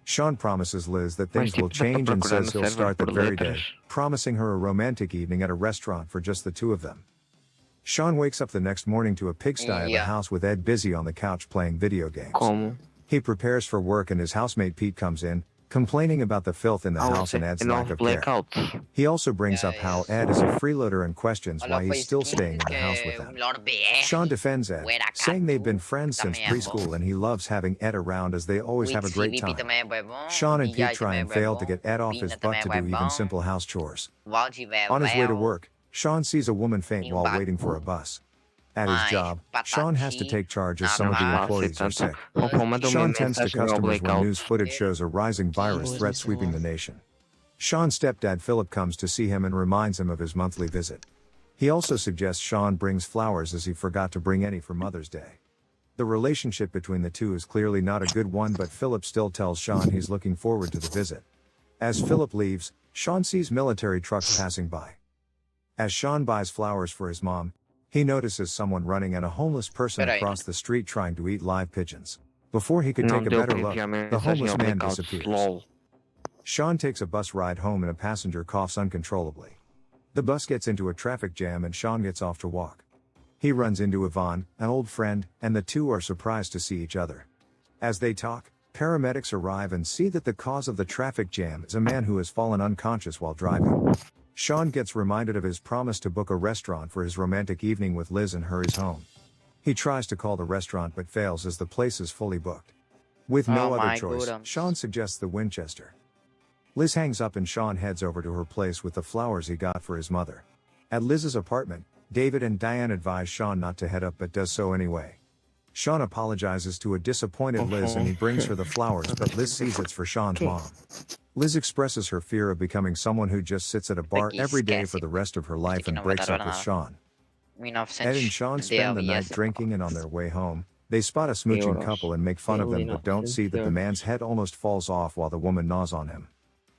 Sean promises Liz that things will change and says he'll start that very day, promising her a romantic evening at a restaurant for just the two of them. Sean wakes up the next morning to a pigsty of a Yeah. house with Ed busy on the couch playing video games. Como? He prepares for work and his housemate Pete comes in, complaining about the filth in the house and Ed's lack of care. Blackout. He also brings up how Ed is a freeloader and questions why he's still staying in the que house é with o them. melhor BR. Sean defends Ed, saying they've been friends since também é bom. preschool and he loves having Ed around as they always have a great CBP time. também é bem bom. Sean and DI Pete try também é and bem fail bom. to get Ed off his Pina butt também to é do bem even bom. simple house chores. Valdi é On his way to bom. work, Sean sees a woman faint while Bate. waiting for a bus. At his Mais job, Sean has to patati. take charge as some of the Normal. employees are sick. Mandou-me Sean tends to mensagem ao customers when Blackout. news footage shows a rising virus Boa, threat isso é sweeping bom. the nation. Sean's stepdad Philip comes to see him and reminds him of his monthly visit. He also suggests Sean brings flowers as he forgot to bring any for Mother's Day. The relationship between the two is clearly not a good one, but Philip still tells Sean he's looking forward to the visit. As Philip leaves, Sean sees military trucks passing by. As Sean buys flowers for his mom, he notices someone running and a homeless person Peraí. across the street trying to eat live pigeons. Before he could Não take a deu better para look, enviar the mensagem homeless ao man Blackout. disappears. LOL. Sean takes a bus ride home and a passenger coughs uncontrollably. The bus gets into a traffic jam and Sean gets off to walk. He runs into Yvonne, an old friend, and the two are surprised to see each other. As they talk, paramedics arrive and see that the cause of the traffic jam is a man who has fallen unconscious while driving. Sean gets reminded of his promise to book a restaurant for his romantic evening with Liz and hurries home. He tries to call the restaurant but fails as the place is fully booked. With no Oh other my choice, goodness. Sean suggests the Winchester. Liz hangs up and Sean heads over to her place with the flowers he got for his mother. At Liz's apartment, David and Diane advise Sean not to head up but does so anyway. Sean apologizes to a disappointed Liz and he brings her the flowers, but Liz sees it's for Sean's mom. Liz expresses her fear of becoming someone who just sits at a bar Aqui every day esquece. for the rest of her life aqui and não vai breaks dar up with nada. Sean. 1900 Ed and Sean spend the night drinking, and on their way home, they spot a smooching Euros. couple and make fun of them but don't see that the man's head almost falls off while the woman gnaws on him.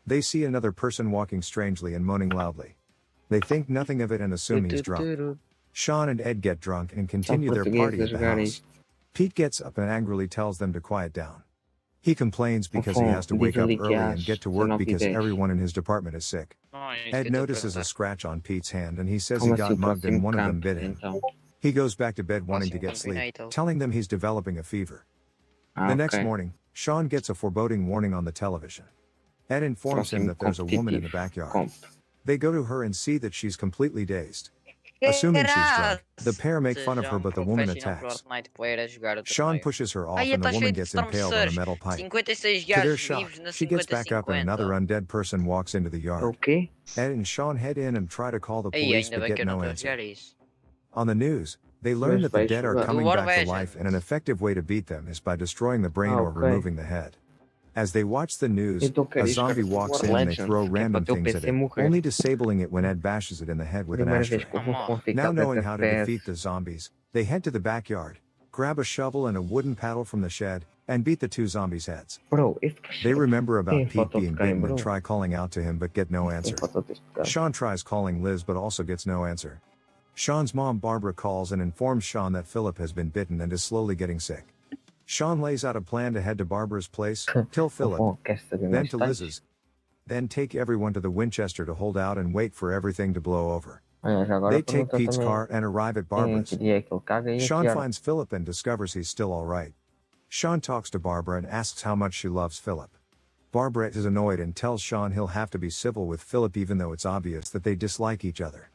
They see another person walking strangely and moaning loudly. They think nothing of it and assume he's drunk. Sean and Ed get drunk and continue their party at the house. Pete gets up and angrily tells them to quiet down. He complains because he has to wake up early and get to work because everyone in his department is sick. Ed notices a scratch on Pete's hand and he says he Como got assim o mugged and próximo one of them campo, bit him. então? He goes back to bed wanting to get Próximo sleep, campeonato. telling them he's developing a fever. Ah, The next ok. morning, Sean gets a foreboding warning on the television. Ed informs him Próximo that there's a woman in the competitivo. backyard. Comp. They go to her and see that she's completely dazed. Assuming she's drunk, the pair make fun of her but the woman attacks. Sean pushes her off and the woman gets impaled on a metal pipe. 56 To their gajos shock, vivos na she gets back up and another 50-50. undead person walks into the O yard. quê? Ed and Sean head in and try to call the Aí, police ainda but bem que get eu não no estou a answer. jogar isso. On the news, they learn that the dead are coming War back to Legend. life, and an effective way to beat them is by destroying the brain or removing the head. As they watch the news, Então quero a jogar zombie walks War in and they Legends, throw que é para random teu things at PC it, morrer. only disabling it when Ed bashes it in the head with an Primeira vez ashtray. que eu vou ficar Now com knowing how to FPS. defeat the zombies, they head to the backyard, grab a shovel and a wooden paddle from the shed, and beat the two zombies' heads. Bro, They remember about Tem Pete foto de being quem, bitten and bro? try calling out to him but get no answer. Tem foto deste gajo. Sean tries calling Liz but also gets no answer. Sean's mom Barbara calls and informs Sean that Philip has been bitten and is slowly getting sick. Sean lays out a plan to head to Barbara's place, kill Philip, Fofão, queres saber then mais to detalhes? Liz's, then take everyone to the Winchester to hold out and wait for everything to blow over. Olha, já agora They take pergunta Pete's também car and arrive at em Barbara's. que dia é que ele caga e a Sean que hora. finds Philip and discovers he's still alright. Sean talks to Barbara and asks how much she loves Philip. Barbara is annoyed and tells Sean he'll have to be civil with Philip even though it's obvious that they dislike each other.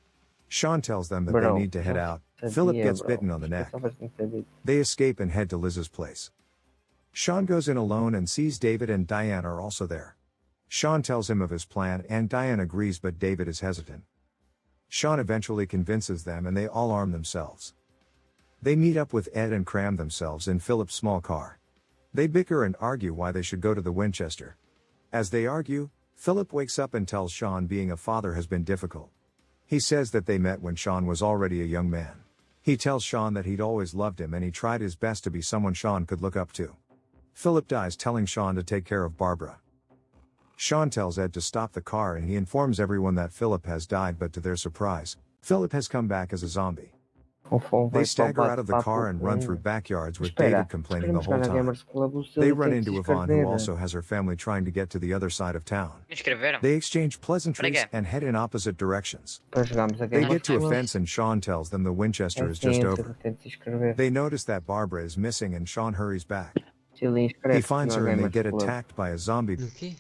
Sean tells them that Bro, they need to head não out. sabia, Philip gets bro. bitten on the neck. Pensavas que não sabia. They escape and head to Liz's place. Sean goes in alone and sees David and Diane are also there. Sean tells him of his plan and Diane agrees but David is hesitant. Sean eventually convinces them and they all arm themselves. They meet up with Ed and cram themselves in Philip's small car. They bicker and argue why they should go to the Winchester. As they argue, Philip wakes up and tells Sean being a father has been difficult. He says that they met when Sean was already a young man. He tells Sean that he'd always loved him and he tried his best to be someone Sean could look up to. Philip dies telling Sean to take care of Barbara. Sean tells Ed to stop the car and he informs everyone that Philip has died but to their surprise, Philip has come back as a zombie. Fofão, They vai stagger para o out of the bate-papo car and run com- through backyards with Espera, David complaining the queremos whole jogar na time. Gamers Club, o They Silvio run tem que se into Yvonne who inscrever. also has her family trying to get to the other side of town. Inscreveram. They exchange pleasantries Para quê? and head in opposite directions. Para jogarmos a They Gamers get to a Club. fence and Sean tells them the Winchester É is just sim, o over. Silvio tem que se inscrever. They notice that Barbara is missing and Sean hurries back. Silvio, He inscreve-se finds no her and they Gamers get Club. attacked by a zombie. No quê?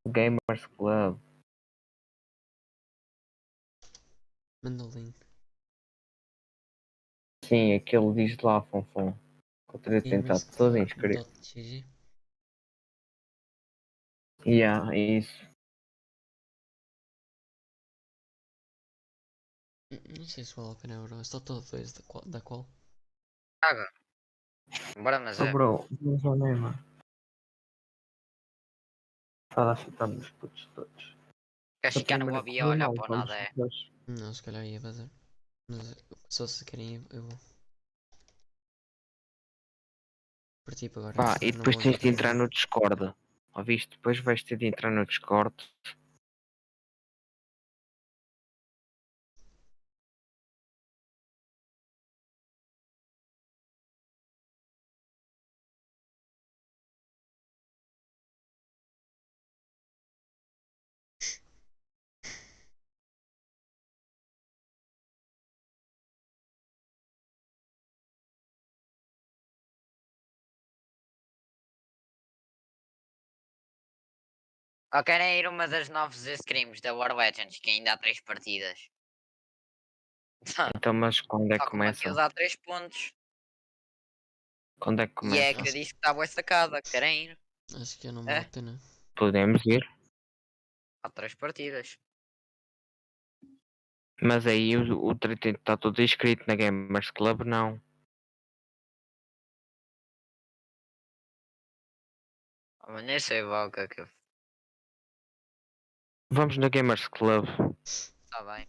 Gamers Club. Manda o link. Sim, aquele diz lá, Fonfon. Que eu teria tentado todo inscrever. .gg. Yeah, é isso. Não sei se vale a pena euro. Só todo dois da qual? Caga. Bora, mas Oh, é. bro, vamos ao mesmo. Fala se estamos os putos todos. Queres ficar no lobby e olhar para o nada, é. Não, se calhar ia fazer. Mas só se querem eu vou. Por tipo agora. Pá, e não depois vou tens de entrar entrar no Discord. Ouviste? Depois vais ter de entrar no Discord. Ou querem ir uma das novas scrims da War Legends, que ainda há 3 partidas. Então, mas quando é que Só que uma começa? kills há 3 pontos. Quando é que E é começa? que eu disse que estava essa casa. Querem ir? Acho que eu não vale É? a pena. Podemos ir. Há 3 partidas. Mas aí o 30 está tudo inscrito na Gamers Club, não. Mas nem sei o que é que eu. Vamos na Gamers Club. Está bem.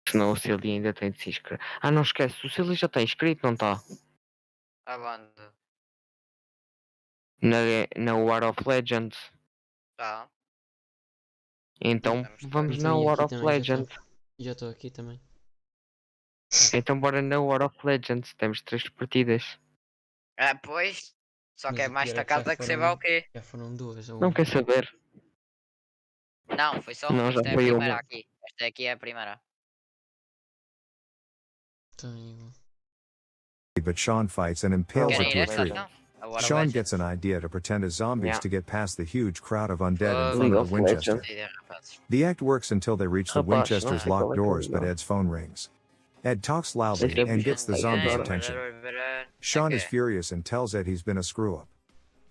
Senão o Silly ainda tem de se inscrever. Ah, não esquece, o Silly já está inscrito, não está? A banda. Na War of Legends. Tá. Então vamos na Então, e War aqui of também, Legends. Já estou aqui também. Então bora na War of Legends. Temos 3 partidas. Ah, pois. Só Mas que é o mais pior é que já tacada que sei foram- lá o quê. Já foram duas. Ou Não uma. quer saber? Não, foi só Não, uma. já Esta é a foi primeira uma. aqui. Esta aqui é a primeira. Então, igual. But Sean fights and impales Querem it ir to a esta? tree. Não. A War of Sean Legends. gets an idea to pretend as zombies Yeah. to get past the huge crowd of undead in League front of of the Winchester. Legends. Sim, rapazes. The act works until they reach the Rapaz, não Winchester's sei qual locked é que é doors, but melhor. Ed's phone rings. Ed talks loudly Sei que é and gets the bicho, zombies' agora. attention. Sean is Okay. furious and tells Ed he's been a screw-up.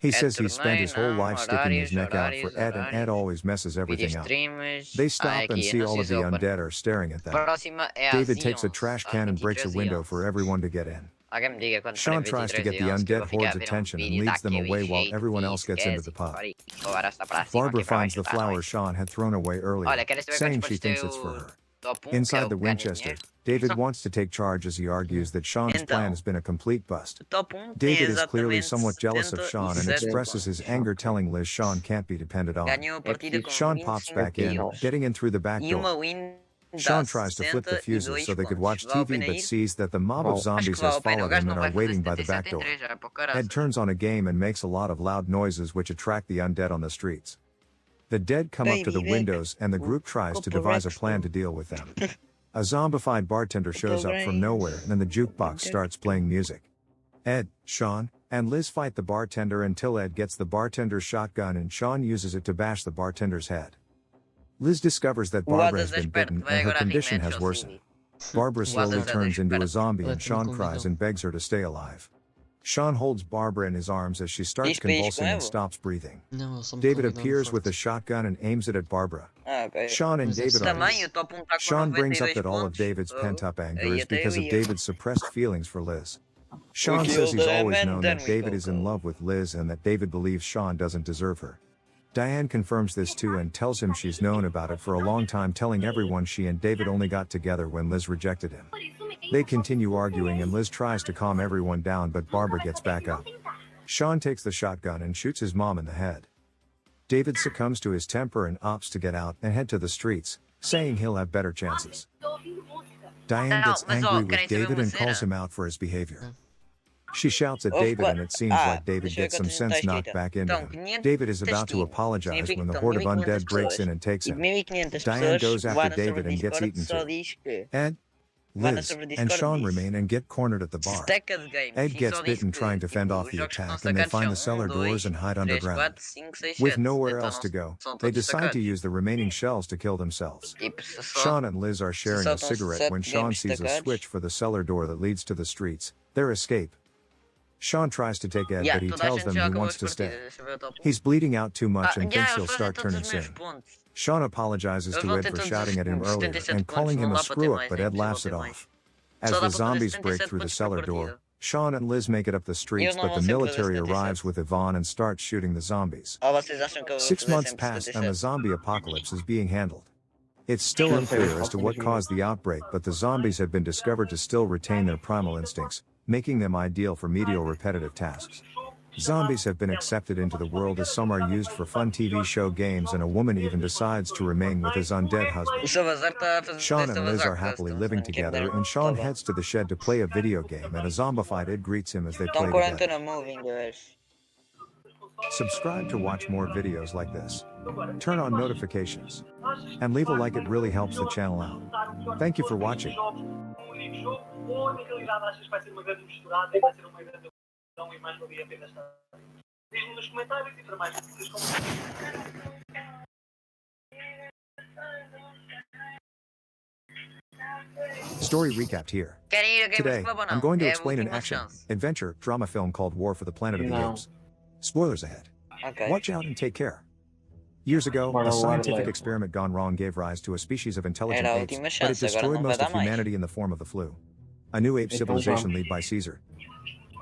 He É says he spent his whole torneio, life não, sticking his horários, neck out for horários, Ed, and Ed horários. always messes Vídeo everything up. streams. They Ah, é stop and aqui, see não all sei of se the é open. undead are staring at them. Próxima é às David takes a 11, trash às can and breaks a 23 e window 11. for everyone to get in. Alguém me diga quando Sean for tries to 23 get e the 11 que eu undead vou ficar a horde's ver attention and vídeo leads them daquele away while jeito everyone e else gets into esquece the pub. e agora está para cima, Barbara aqui para finds baixo the está flower noite. Sean had thrown away earlier, Olha, queres saber saying quantos she pontos tem thinks it's for o her. top 1, que é Inside o the que ganha Winchester, dinheiro? David wants to take charge as he argues that Sean's Então, plan has been a complete bust. O top 1 tem David is clearly exatamente somewhat jealous of Sean and 77 expresses his anger, telling Liz Sean can't be depended on. Ganhou a partida com Sean pops 25 back in, kills. getting in through the back E uma door. win Sean dá tries to flip the fuses 62 so they could pontos. watch Vale a TV pena but ir? sees that the mob of Acho zombies que vale has a pena. O followed gajo him não and vai are fazer waiting by the 77 back em door. 3, já é para o Ed caraças. turns on a game and makes a lot of loud noises which attract the undead on the streets. The dead come up to the windows and the group tries to devise a plan to deal with them. A zombified bartender shows up from nowhere and then the jukebox starts playing music. Ed, Sean, and Liz fight the bartender until Ed gets the bartender's shotgun and Sean uses it to bash the bartender's head. Liz discovers that Barbara has been bitten and her condition has worsened. Barbara slowly turns into a zombie and Sean cries and begs her to stay alive. Sean holds Barbara in his arms as she starts convulsing and stops breathing. David appears with a shotgun and aims it at Barbara. Sean and David are. Também o top 1 está com Sean brings up 92 that all of pontos. David's pent-up anger Aí is até because eu of ia. David's suppressed feelings for Liz. Sean says he's always known that David is in love with Liz and that David believes Sean doesn't deserve her. Diane confirms this too and tells him she's known about it for a long time, telling everyone she and David only got together when Liz rejected him. They continue arguing and Liz tries to calm everyone down but Barbara gets back up. Sean takes the shotgun and shoots his mom in the head. David succumbs to his temper and opts to get out and head to the streets, saying he'll have better chances. Diane gets angry with David and calls him out for his behavior. She shouts at David and it seems like David gets some sense knocked back into him. David is about to apologize when the horde of undead breaks in and takes him. Diane goes after David and gets eaten too. Ed, Liz, and Sean remain and get cornered at the bar. Ed gets bitten trying to fend off the attack and they find the cellar doors and hide underground. With nowhere else to go, they decide to use the remaining shells to kill themselves. Sean and Liz are sharing a cigarette when Sean sees a switch for the cellar door that leads to the streets, their escape. Sean tries to take Ed, but he tells them he wants to stay. He's bleeding out too much and thinks he'll start turning soon. Sean apologizes to Ed for shouting at him earlier and calling him a screw-up, but Ed laughs it off. As the zombies break through the cellar door, Sean and Liz make it up the streets, but the military arrives with Yvonne and starts shooting the zombies. 6 months pass and the zombie apocalypse is being handled. It's still unclear as to what caused the outbreak, but the zombies have been discovered to still retain their primal instincts, making them ideal for medial repetitive tasks. Zombies have been accepted into the world as some are used for fun TV show games and a woman even decides to remain with his undead husband. Sean and Liz are happily living together and Sean heads to the shed to play a video game and a zombified Ed greets him as they play together. Subscribe to watch more videos like this. Turn on notifications. And leave a like, it really helps the channel out. Thank you for watching. Ou na realidade achas que vai ser uma grande misturada e vai ser uma grande e mais valia a pena estar? Diz-me nos comentários e para mais dúvidas Story recapped here. Today, I'm going to explain an action, adventure, drama film called War for the Planet of the Apes. Spoilers ahead. Watch out and take care. Years ago, a scientific experiment gone wrong gave rise to a species of intelligent apes, but it destroyed most of humanity in the form of the flu. A new ape civilization led by Caesar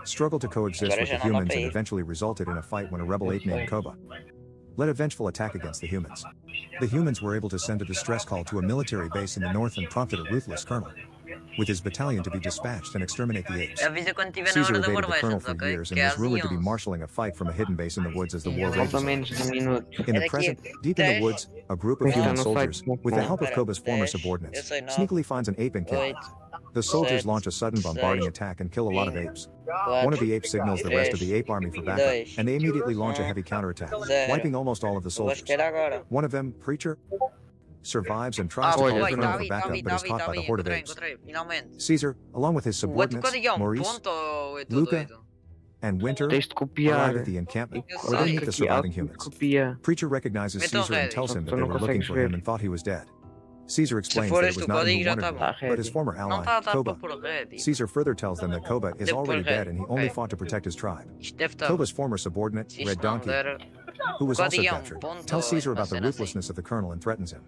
struggled to coexist with the humans and eventually resulted in a fight when a rebel ape named Koba led a vengeful attack against the humans. The humans were able to send a distress call to a military base in the north and prompted a ruthless colonel with his battalion to be dispatched and exterminate the apes. Caesar evaded the colonel for years and was rumored to be marshalling a fight from a hidden base in the woods as the war raged. In the present, deep in the woods, a group of human soldiers, with the help of Koba's former subordinates, sneakily finds an ape and kills it. The soldiers launch a sudden bombarding attack and kill a lot of apes. One of the apes signals the rest of the ape army for backup, and they immediately launch a heavy counterattack, wiping almost all of the soldiers. One of them, Preacher, survives and tries to call the colonel for backup but is caught by the horde of apes. Caesar, along with his subordinates, Maurice, Luca, and Winter, arrive at the encampment where they meet the surviving humans. Preacher recognizes Caesar and tells him that they were looking for him and thought he was dead. Caesar Se explains for that it este was o not who código já wanted tá Rome, bom. but his former Não ally, está a dar para Koba. pôr Reddit. Caesar further tells them that Koba is Devo already pôr dead and he only ok. fought to protect his tribe. Isto deve estar. Koba's former subordinate, Se Red isto não Donkey, der. who was also Código é captured, ponto tells ou Caesar uma about the cena assim. ruthlessness of the colonel and threatens him.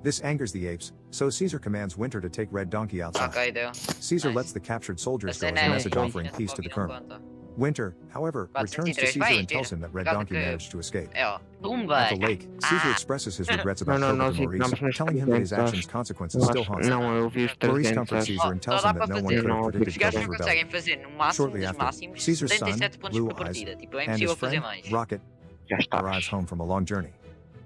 This angers the apes, so Caesar commands Winter to take Red Donkey outside. Ok, deu. Caesar Nice. lets the captured A soldiers go as cena a é message esta, offering este peace to the código não colonel. conta. Winter, however, returns to 403. Caesar Vai, and tells tira. him that Red Por causa Donkey que- managed to escape. É, ó. Tumba. At the lake, Caesar Ah. expresses his regrets about Não, Koba nós to Maurice, ignoramos nos telling him that his 300. actions' consequences still haunt him. Não, eu vi os Maurice 300. comforts Caesar and tells Só dá him that para no one fazer. could have Não, predicted Os gajos Koba's não rebellion. conseguem fazer no máximo Shortly dos after, máximos Caesar's son, 77 pontos Blue por Eyes, partida. Tipo, é and his impossível fazer friend, mais. Rocket, Já está. arrives home from a long journey.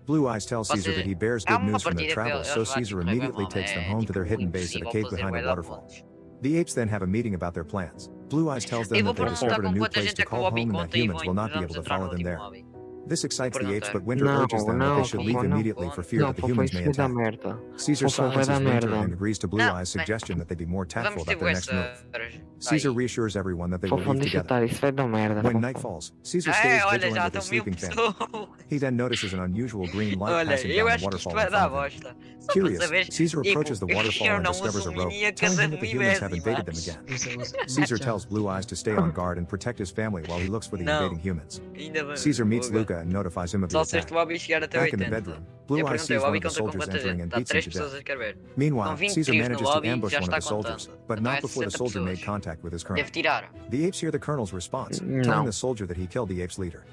Blue Eyes tells Caesar that he bears Há good uma news from their partida que travels, eles so vão, Caesar tipo, immediately mal, takes them é, home to their tipo, hidden base at a impossível cave fazer behind a bué de waterfall. pontos. The apes then have a meeting about their plans. Blue Eyes tells them Eu vou that they perguntar discovered a com new quanta place gente to é que o call lobby home and that conta e humans will not be vamos able to entrar no follow them último there. lobby. This excites the apes, perguntar. but Winter Não, urges them that they não, should por leave favor, não. immediately for fear Não, that the papai, humans may isso vai dar attack. merda. Caesar Por favor, vai silences dar Winter merda. and agrees to Blue Não, Eyes' mas- suggestion that they be more tactful Vamos ter about their next move. essa. Caesar reassures everyone that they will Fofão, leave deixa together. estar, isso vai dar merda. When fofão. night falls, Caesar É, stays olha, vigilant já with his estão 1000 sleeping family. pessoas. He then notices an unusual green light Olha, passing eu down the acho que isto waterfall vai in dar front of him. bosta. Só para Curious, saber, Caesar tipo, approaches the waterfall eu and não discovers uso a rope, minha telling casa him that the humans have milésima. invaded them again. Caesar tells Blue Eyes to stay on guard and protect his family while he looks for the Não. invading humans. Ainda bem. Caesar meets Fogo. Luca and notifies him of the Só se attack. este lobby chegar até Back in the 80. bedroom, Blue Eu Eyes perguntei, sees o one lobby of the conta com soldiers quanta entering gente? and Dá beats him 3 to pessoas death. a querer ver. Meanwhile, Com 20 Caesar tiros no manages to lobby, ambush já one of está the soldiers, contando. but Então not é before the 60 soldier made pessoas. contact with his colonel. Deve tirar. The apes hear the colonel's response, No. telling the soldier that he killed the ape's leader.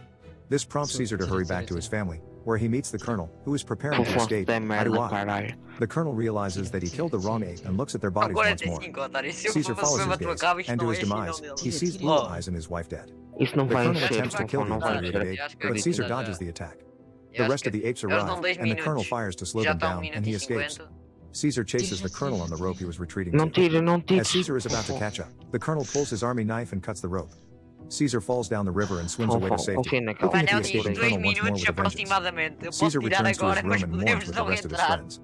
This prompts Caesar to hurry back to his family, where he meets the colonel, who is preparing to Fofão, escape. tem merda, Aruá. caralho. The colonel realizes that he killed the wrong ape and looks at their Com bodies once more. 45, otário. Se eu Caesar fosse follows mesmo his a tua gaze, cabo, isto and to não his é demise, chinelo he dele. sees Blue Oh. Eyes and his wife dead. Isso não The vai colonel encher, attempts to kill the fofão, não vai infuriated encher. ape, but Caesar dodges the attack. The Eu rest acho of the apes eles dão arrive, 10 and the colonel minutos. fires to slow Já them está down, and minuto he e escapes. 50. Caesar chases the colonel on the rope he was retreating Não to. tira, não tira. As Caesar is about to catch up, the colonel pulls his army knife and cuts the rope. Caesar falls down the river and swims away to safety, Confia naquela. hoping that the Painel escaping diz 2 colonel once more minutos with a vengeance. aproximadamente. Eu posso Caesar tirar returns to his agora, mas room and mourns podemos with the não rest of his entrar. friends.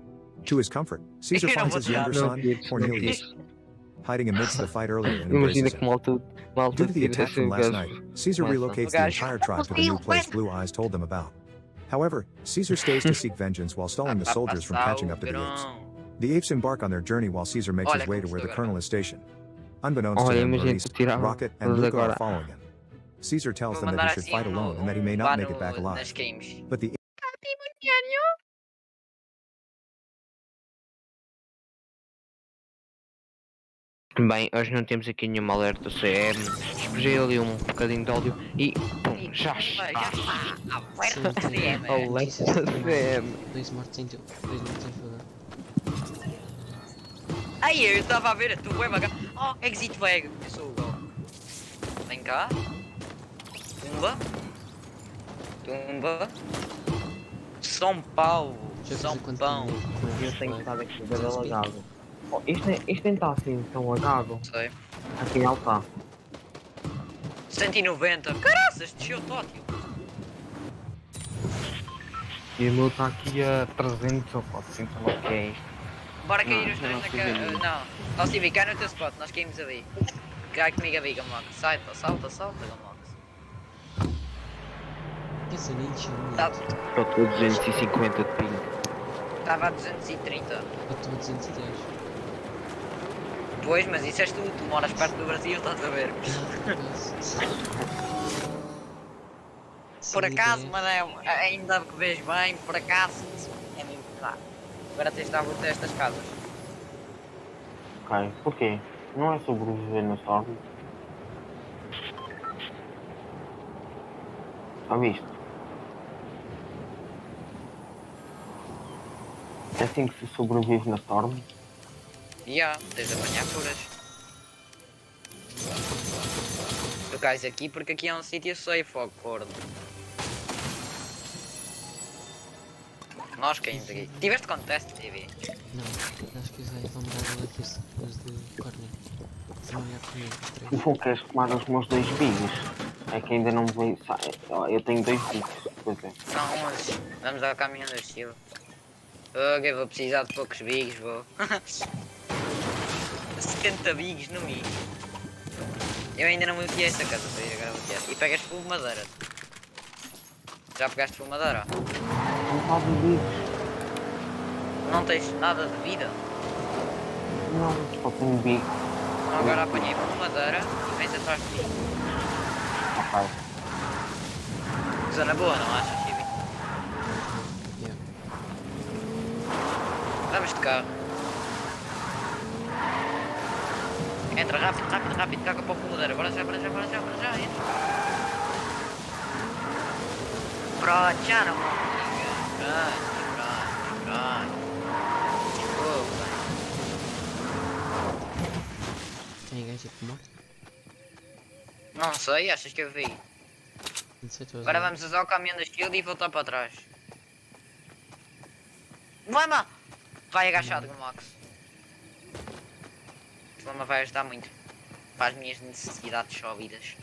To his comfort, Caesar Eu não finds vou his tirar. younger Não son, tires, não Cornelius, tires. hiding amidst the fight earlier and Imagina embraces que him. malta Due to the tira attack from assim, last gajo. night, Caesar Começa. relocates the Gajo. entire tribe to the new place Blue Eyes told them about. However, Caesar stays to seek vengeance while stalling the soldiers from catching up to the apes. The apes embark on their journey while Caesar makes his way to where the colonel is stationed. Unbeknownst to Olha, him, imagina Maurice, que tirava Rocket, and todos Luca are agora. following him. Caesar tells Vou them that mandar he should assim fight alone and that he may lá not make it back nas alive. games. But the Bem, hoje não temos aqui nenhuma alerta CM. Despejei ali um bocadinho de óleo e pum, já está. Alerta CM. 2 mortos em 2 mortos em fogo. Ai, eu estava a ver, tu vai vagar. Oh, exit flag. Eu sou o Gol. Vem cá. Tumba. Tumba. São Paulo. Já São fiz o Pão. Eu tenho estado aqui a ver alagado. Oh, isto nem está assim tão lagado. Sei. Afinal está. 190. Caraças, desceu Tóquio. E o meu está aqui a 300 ou 400, não que é isto. Bora cair Não, os três não, na sim, cara. sim. Não. Ó, Civi, cai no teu spot. Nós caímos ali. Cai comigo ali, Gamox. Salta, salta, salta, Gamox. Esse nem tinha muito. Tá- Estou com 250 de ping. Estava a 230. Eu estou a 210. Pois, mas isso és tu. Tu moras perto do Brasil, estás a ver. Por acaso, mano, ainda que vês bem, por acaso, é mesmo verdade. Agora tens de dar volta a estas casas. Ok, porquê? Não é sobreviver na storm? Já viste? É assim que se sobrevive na storm? Já, tens de apanhar curas. Tu cais aqui porque aqui é um sítio safe, ó corno. Nós caímos aqui. Tiveste contest, TV? Não, acho que usei. Vou mudar o aqui os de corner. Se não ia comigo, os Tu 3. for queres tomar os meus 2 bigs? É que ainda não me veio. Eu tenho 2 bigs, pois é. São 11. Vamos ao caminhão da estilo. Ok, vou precisar de poucos bigs, vou. 70 bigs no mínimo. Eu ainda não meti esta casa, agora vou ter. E pegas full madeira. Já pegaste full madeira? Não faz bigs. Não tens nada de vida? Não, só tenho bico. Então agora apanhei uma madeira e vens atrás de mim. Ok. Zona boa, não achas, Chibi? Yeah. Vamos de carro. Entra rápido, rápido, rápido, caga para o fumadeiro. Bora já, entra. Pronto, já não morre ninguém. Pronto. Desculpa. Tem gajo aqui morto? Não sei, achas que eu vi? Não sei, estou a Agora usar. vamos usar o caminhão da shield e voltar para trás. Lama! Vai agachado, Max. Lama vai ajudar muito. Para as minhas necessidades sólidas.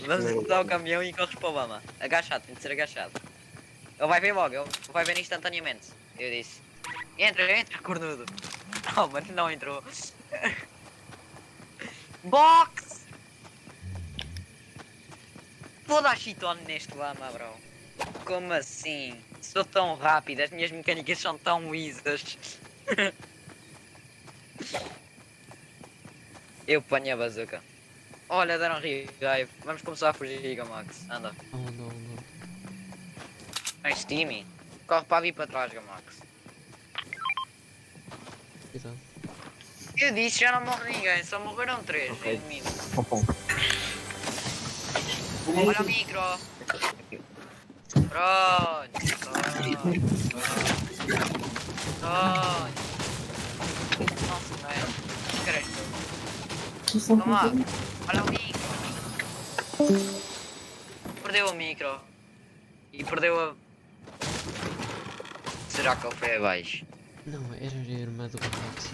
Vamos usar o caminhão e corres para o Lama. Agachado, tem de ser agachado. Ele vai ver logo, ele vai ver instantaneamente. Eu disse. Entra, cornudo. Oh, mas não entrou. Box! Vou dar shitone neste Lama, bro. Como assim? Sou tão rápido, as minhas mecânicas são tão lisas. Eu ponho a bazuca. Olha, deram revive. Vamos começar a fugir, Gamax. Anda. Não. É Steamy. Corre para ali para trás, Gamax. Cuidado. Eu disse, já não morre ninguém. Só morreram 3. Ok. Okay. Pom. Olha o micro. Pronto. Nossa, não é? Credo. Vamos lá. Olha o micro. Perdeu o micro. E perdeu a... Será que ele foi abaixo? Não, era a irmã do Max.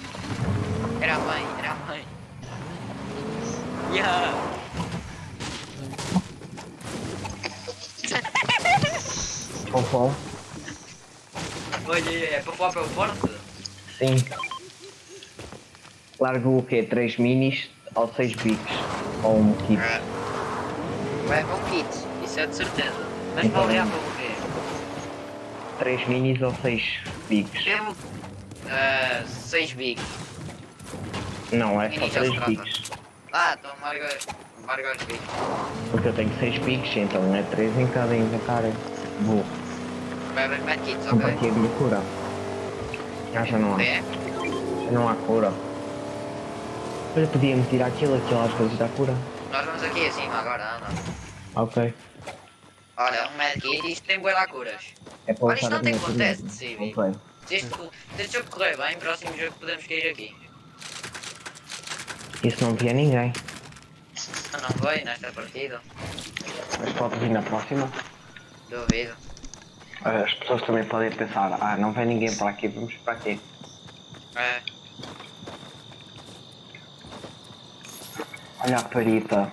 Era a mãe. Era a mãe. Yeah. Pom. Olha, é para falar pelo forte? Sim. Largo o quê? 3 minis ou 6 bicos? Ou um kit? Leva um kit, isso é de certeza. Mas Então, vale a para o quê? 3 minis ou 6 bicos? Temos 6 bicos. Não, é só Mini já 3 se trata. bicos. Ah, então larga os bicos. Porque eu tenho 6 bicos, então é 3 em cada inventário. Vou. Leva os medkits, Comprar ok? aqui a minha cura. Já não há. É? Já não há cura. Olha, podia-me tirar aquilo às vezes dá cura. Nós vamos aqui acima agora, anda. Ok. Olha, um medkit, isto tem bué lá curas. É para Olha, isto usar a não tem minha contest, cura. Civi. Ok. Se este jogo correr bem, próximo jogo podemos cair aqui. E se não vier ninguém? Não foi nesta partida. Mas pode vir na próxima. Duvido. As pessoas também podem pensar, não vem ninguém para aqui, vamos para aqui. É. Olha a parita.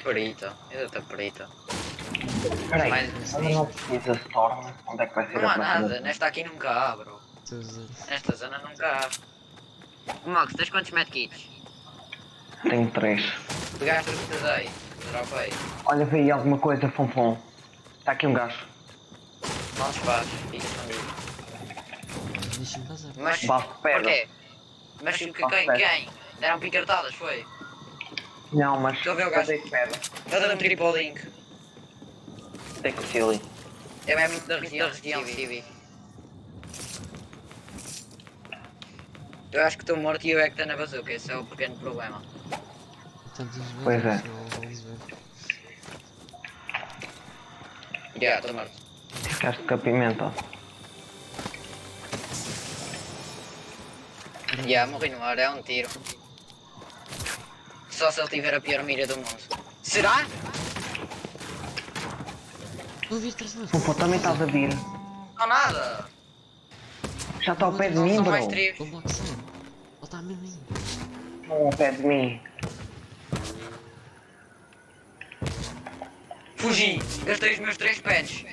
Perita. Exata perita. Peraí, Mas- olha não precisa Storm. Onde é que vai ser Não a há próxima? nada, nesta aqui nunca há, bro. Estou a usar. Nesta zona nunca há. Max, tens quantos medkits? Tenho 3. Pegaste o que te dei. Dropei. Olha, vê aí alguma coisa, Fonfon. Está aqui um gajo. Não se faz. Fica escondido. Deixa-me passar. Mas Bate pedra. porquê? Mas quem? Deram picartadas, foi? Não, mas Estou a ver o gajo. eu dei pedra. Ele deu um triple link. Dei com o Silly. É bem muito da região, Civi. Eu acho que estou morto e eu é que estou na bazuca, esse é o pequeno problema. Tantos vezes, Pois é. senão vamos ver. Já, estou morto. Ficaste com a pimenta. Já, morri no ar, é um tiro. Só se ele tiver a pior mira do mundo. Será? Estou a vir atrás de nós. Fonfon, também estás a vir. Não nnada. Já está ao pé de Não mim, são bro. mais três. O Max Sam. Ele está mesmo aí. Não ao pé de mim. Fugi, gastei os meus 3 pets.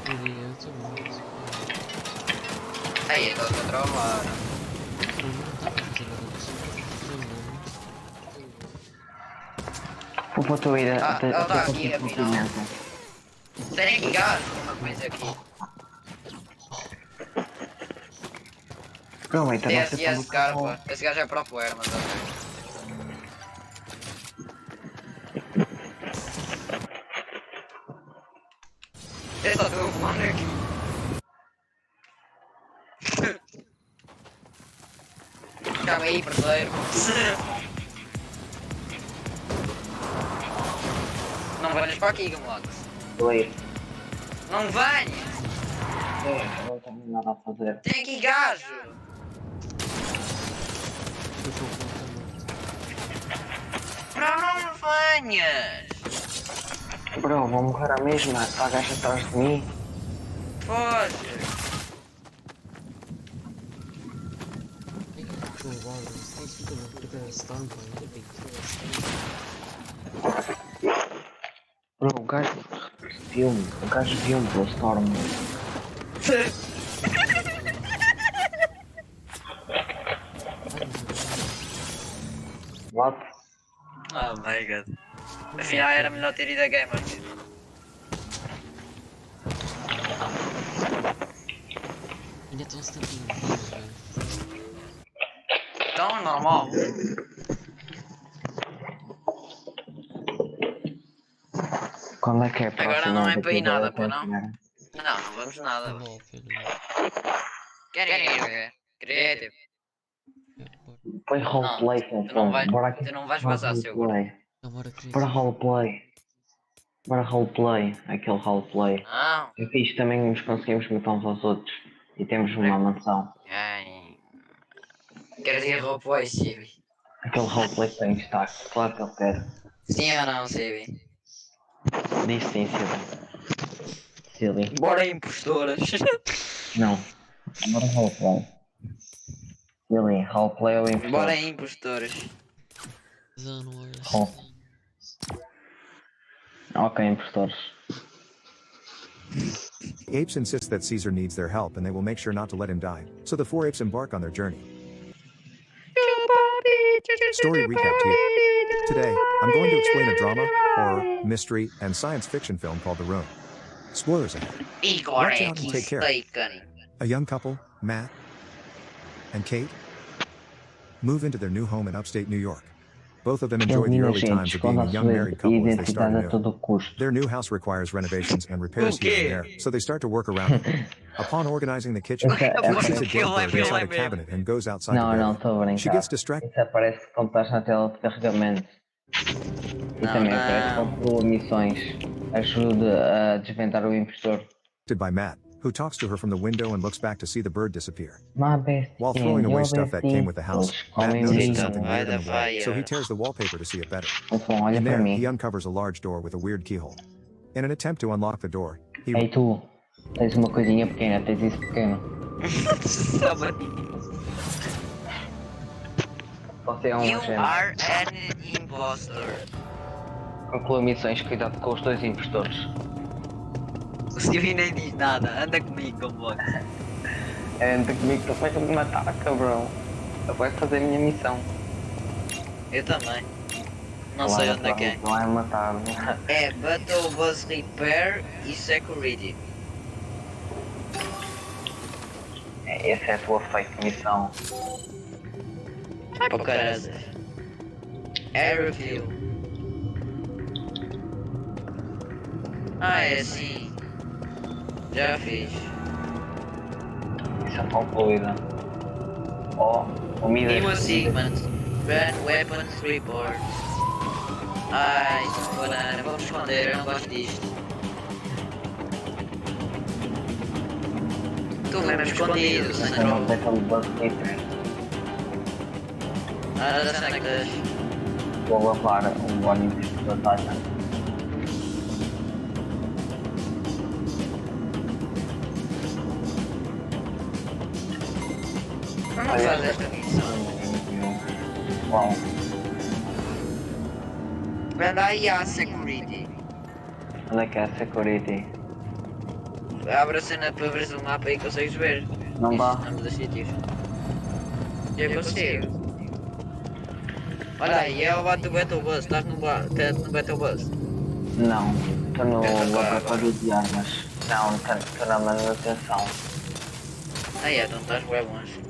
Eu estou morto. Aí, estou contra o mar. Não dá para fazer nada disso. para a tua ida. Ela tá aqui, afinal. Tem que ligar uma coisa aqui. Aproveita, não sei Esse cara, pá. Esse gajo é próprio era, mas ok. Eu só estou a fumar aqui. Calma aí, parceiro. Não venhas para aqui, Gamox. Oi. Não venhas! Não tenho nada a fazer. Tem aqui gajo! Não venhas! Bro, vou morrer à mesma. Está a gaja atrás de mim. Foge! Bro, o gajo viu-me. O gajo viu-me pelo Storm. What? Oh my god. Afinal era melhor ter ido a gamers. Ainda estão 70 vivos, velho. Então, normal. Quando é que é a próxima? Agora não é para ir nada, pô, não? não? Não vamos nada. Não, filho. Querem ir? Creative. Põe roleplay, bora aqui. Tu não vais vazar, seu gordo. Bora roleplay. Bora roleplay. Aquele roleplay. Não. É fixe, também nos conseguimos matar uns aos outros. E temos uma mansão. Ai. Queres ir roleplay, Civi? Aquele roleplay que tem destaque. Claro que ele quer. Sim ou não, Civi? Diz sim, Silly. Bora impostoras. Não. Bora roleplay. Silly, roleplay ou impostor? Bora impostoras. Ok, impostores. The apes insist that Caesar needs their help and they will make sure not to let him die. So the 4 apes embark on their journey. Story recap here. Today, I'm going to explain a drama, horror, mystery, and science fiction film called The Room. Spoilers ahead. Watch out and take care. A young couple, Matt and Kate, move into their new home in upstate New York. Both of them enjoy the early times of being a young married couple as they start anew. Their new house requires renovations and repairs here and there, so they start to work around it. Upon organizing the kitchen, she sees a dead bird inside a cabinet and goes outside Não, to não, bed. estou a brincar. She gets distracted Isso aparece quando estás na tela de carregamento. E também aparece quando tu missões. Ajuda a desvendar o impostor. by Matt, who talks to her from the window and looks back to see the bird disappear. Má bestia, While throwing away eu stuff that bestia. came with the house, Matt Comem notices vida. something weird in the wall, Vai, so he vai. tears the wallpaper to see it better. Então, olha In para there, mim. he uncovers a large door with a weird keyhole. In an attempt to unlock the door, he Ei tu, tens uma coisinha pequena, tens isso pequeno. Você é um You agente. are an impostor. Conclua missões, cuidado com os dois impostores. O Civi nem diz nada, anda comigo com box. Entra comigo, tu vais me matar, cabrão. Eu vou fazer a minha missão. Eu também. Não sei onde é que é. Não vai matar. É Battle Bus Repair e Security. Essa é a tua fake missão. Oh caralho. Air Review. Ah, é assim. Já fiz. Missão concluída. Oh, comida. New assignment. Brand Weapons Report. Ai, banana, vamos esconder, eu não gosto disto. Tu mesmo escondido, sem troll. Nada da sectas. Vou lavar o ônibus da taxa. Não faz esta missão. Bom, Anda aí à Security. onde é que é a security? Abre a cena para veres o mapa e consegues ver. Não Diz dá. os nomes dos sítios. Eu consigo. Olha aí, é o do Battle Bus. Estás no Battle Bus? Não, estou no Eu tô laboratório de armas. Não, estou na manutenção. Aí é, então estás bem longe.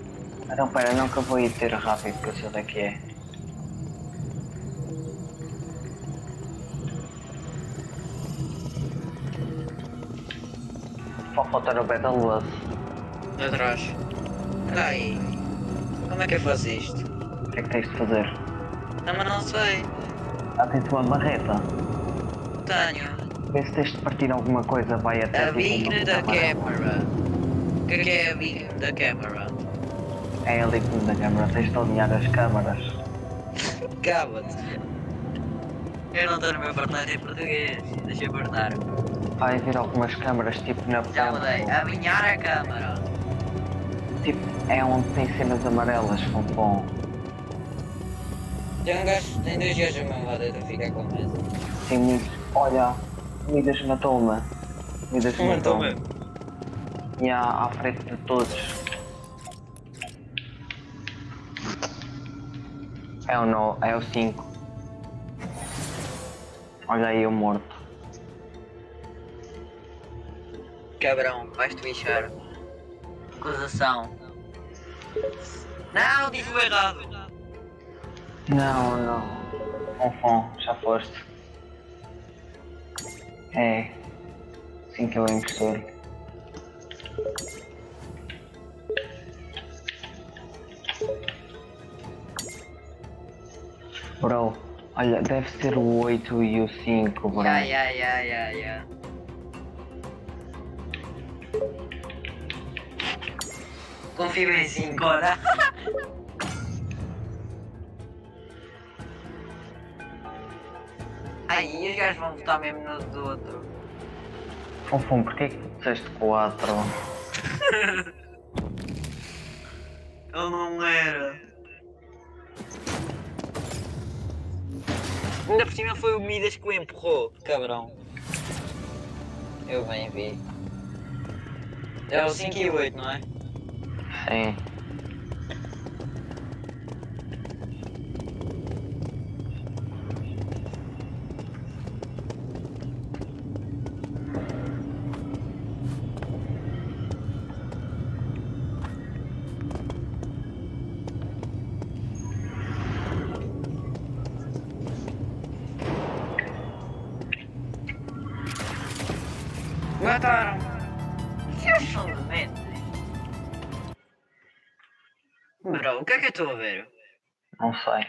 Então pera, não que eu vou ir ter rápido, que eu sei onde é que é. Só falta no Battle Bus. Atrás. Olha aí. Como é que eu faço isto? O que é que tens de fazer? Não, mas não sei. Tens uma barreta. Tenho. Vê se tens de partir alguma coisa, vai até A beacon da câmara. câmara. O que é a beacon da câmara? É ali como da câmara, tens de alinhar as câmaras. Caba-te. Eu não estou no meu Fortnite em português. Deixa eu apertar. Vai ver algumas câmaras, tipo na Já mudei. Alinhar a câmara. Tipo, é onde tem cenas amarelas, bom. Tem um gajo, tem 2 gajos ao meu lado, eu estou a ficar com medo. Tem muito. Olha, Midas matou-me. Midas matou-me. E à frente de todos. É o 9, é o 5. Olha aí o morto. Cabrão, vais-te lixar. Acusação. Não, disse o errado. Não. Confom, já foste. É. 5 é o impostor. Bro, olha, deve ser o 8 e o 5, bro. Ya. Confio em 5, olha. Aí os gajos vão votar mesmo no do outro. Confom, porquê que tu disseste 4? Ele não era. Ainda por cima foi o Midas que o empurrou, cabrão. Eu bem vi. É o 5 e o 8, não é? Sim. Mataram! Vocês são dementes! Bro, o que é que eu estou a ver? Não sei.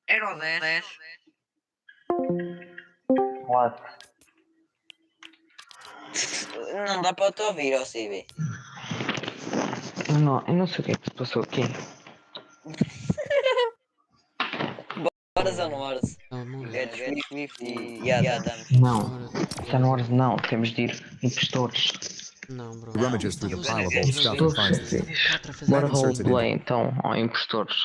Era o 10. What? Não dá para te ouvir, ó CB. Eu não sei o que é que se passou aqui. Bora Zanwars. Get Swift e já estamos. Não. Sunwars não, temos de ir impostores. Não, bro. He rummages through the pile of old stuff and finds the thief. Bora Matt inserts it roleplay into então, ó impostores.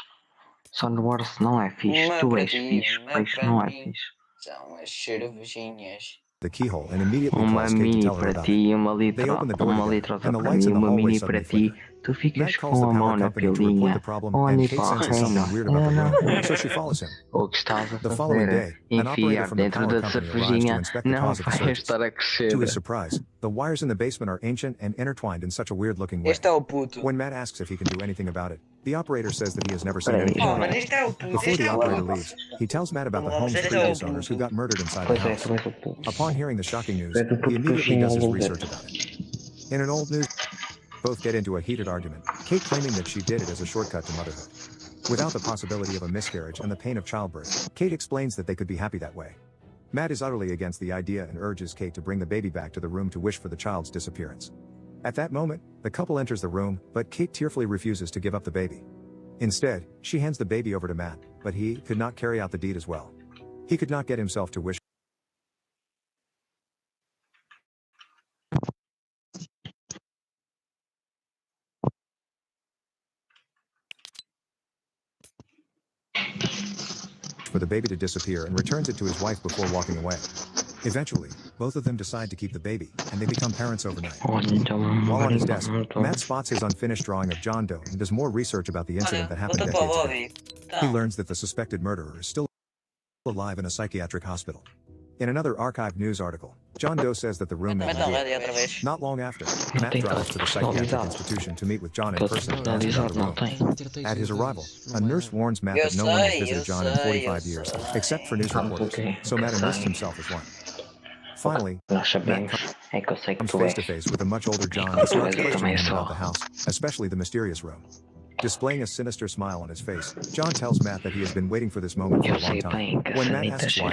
Sunwars não é fixe, tu és fixe, peixe não é fixe. São as cervejinhas. the keyhole and immediately Uma calls Kate to mini tell her para about ti it. e uma litra, open the door uma together, litrosa and the para lights mim, in the uma hallway mini para suddenly ti. flicker. Tu ficas Matt calls com the a mão power na company to report pilinha. the problem, Olha and Kate para a senses something reina. weird about the room, so she follows him. O que estás a The following fazer? day, an operator Enfiar from the dentro power da company arrives to cervejinha inspect the não cause of the vai surges. estar a crescer. To his surprise, the wires in the basement are ancient and intertwined in such a weird-looking way. Este é o puto. When Matt asks if he can do anything about it, the operator says that he has never seen Peraí, anything já Oh, like mas it. este é o puto. Before Este the é o operator puto. leaves, he tells Matt about the Vamos home's lá, previous este é o owners who puto. got murdered inside the Pois é, house. tu és o puto. Upon hearing the shocking news, Tu és o he puto immediately puxinho does his ao research lugar. about it. In an old news, both get into a heated argument, Kate claiming that she did it as a shortcut to motherhood. Without the possibility of a miscarriage and the pain of childbirth, Kate explains that they could be happy that way. Matt is utterly against the idea and urges Kate to bring the baby back to the room to wish for the child's disappearance. At that moment, the couple enters the room, but Kate tearfully refuses to give up the baby. Instead, she hands the baby over to Matt, but he could not carry out the deed as well. He could not get himself to wish for the baby to disappear and returns it to his wife before walking away. Eventually, both of them decide to keep the baby, and they become parents overnight. Olha, então, While on his desk, então, Matt spots his unfinished drawing of John Doe and does more research about the incident that happened volta para o decades ago. lobby. He learns that the suspected murderer is still alive in a psychiatric hospital. In another archived news article, John Doe says that the roommate Mete a was lobby outra vez. Not long after, Não Matt tem drives to the psychiatric personalizado. institution to meet with John in Todo person and answers personalizado out the não room. tem. At his arrival, a nurse warns Matt Eu that no one has sei, visited eu John in sei, 45 eu years, sei. except for news Vamos, reporters, ok. so Matt enlists Sei. himself as one. Finally, Nós sabemos. É que eu sei que comes tu face és. to face with a much older John Mas and starts eu questioning também him sou. about the house, especially the mysterious room. Displaying a sinister smile on his face, John tells Matt that he has been waiting for this moment for Eu a long sei time. bem que When essa Matt Anitta asks why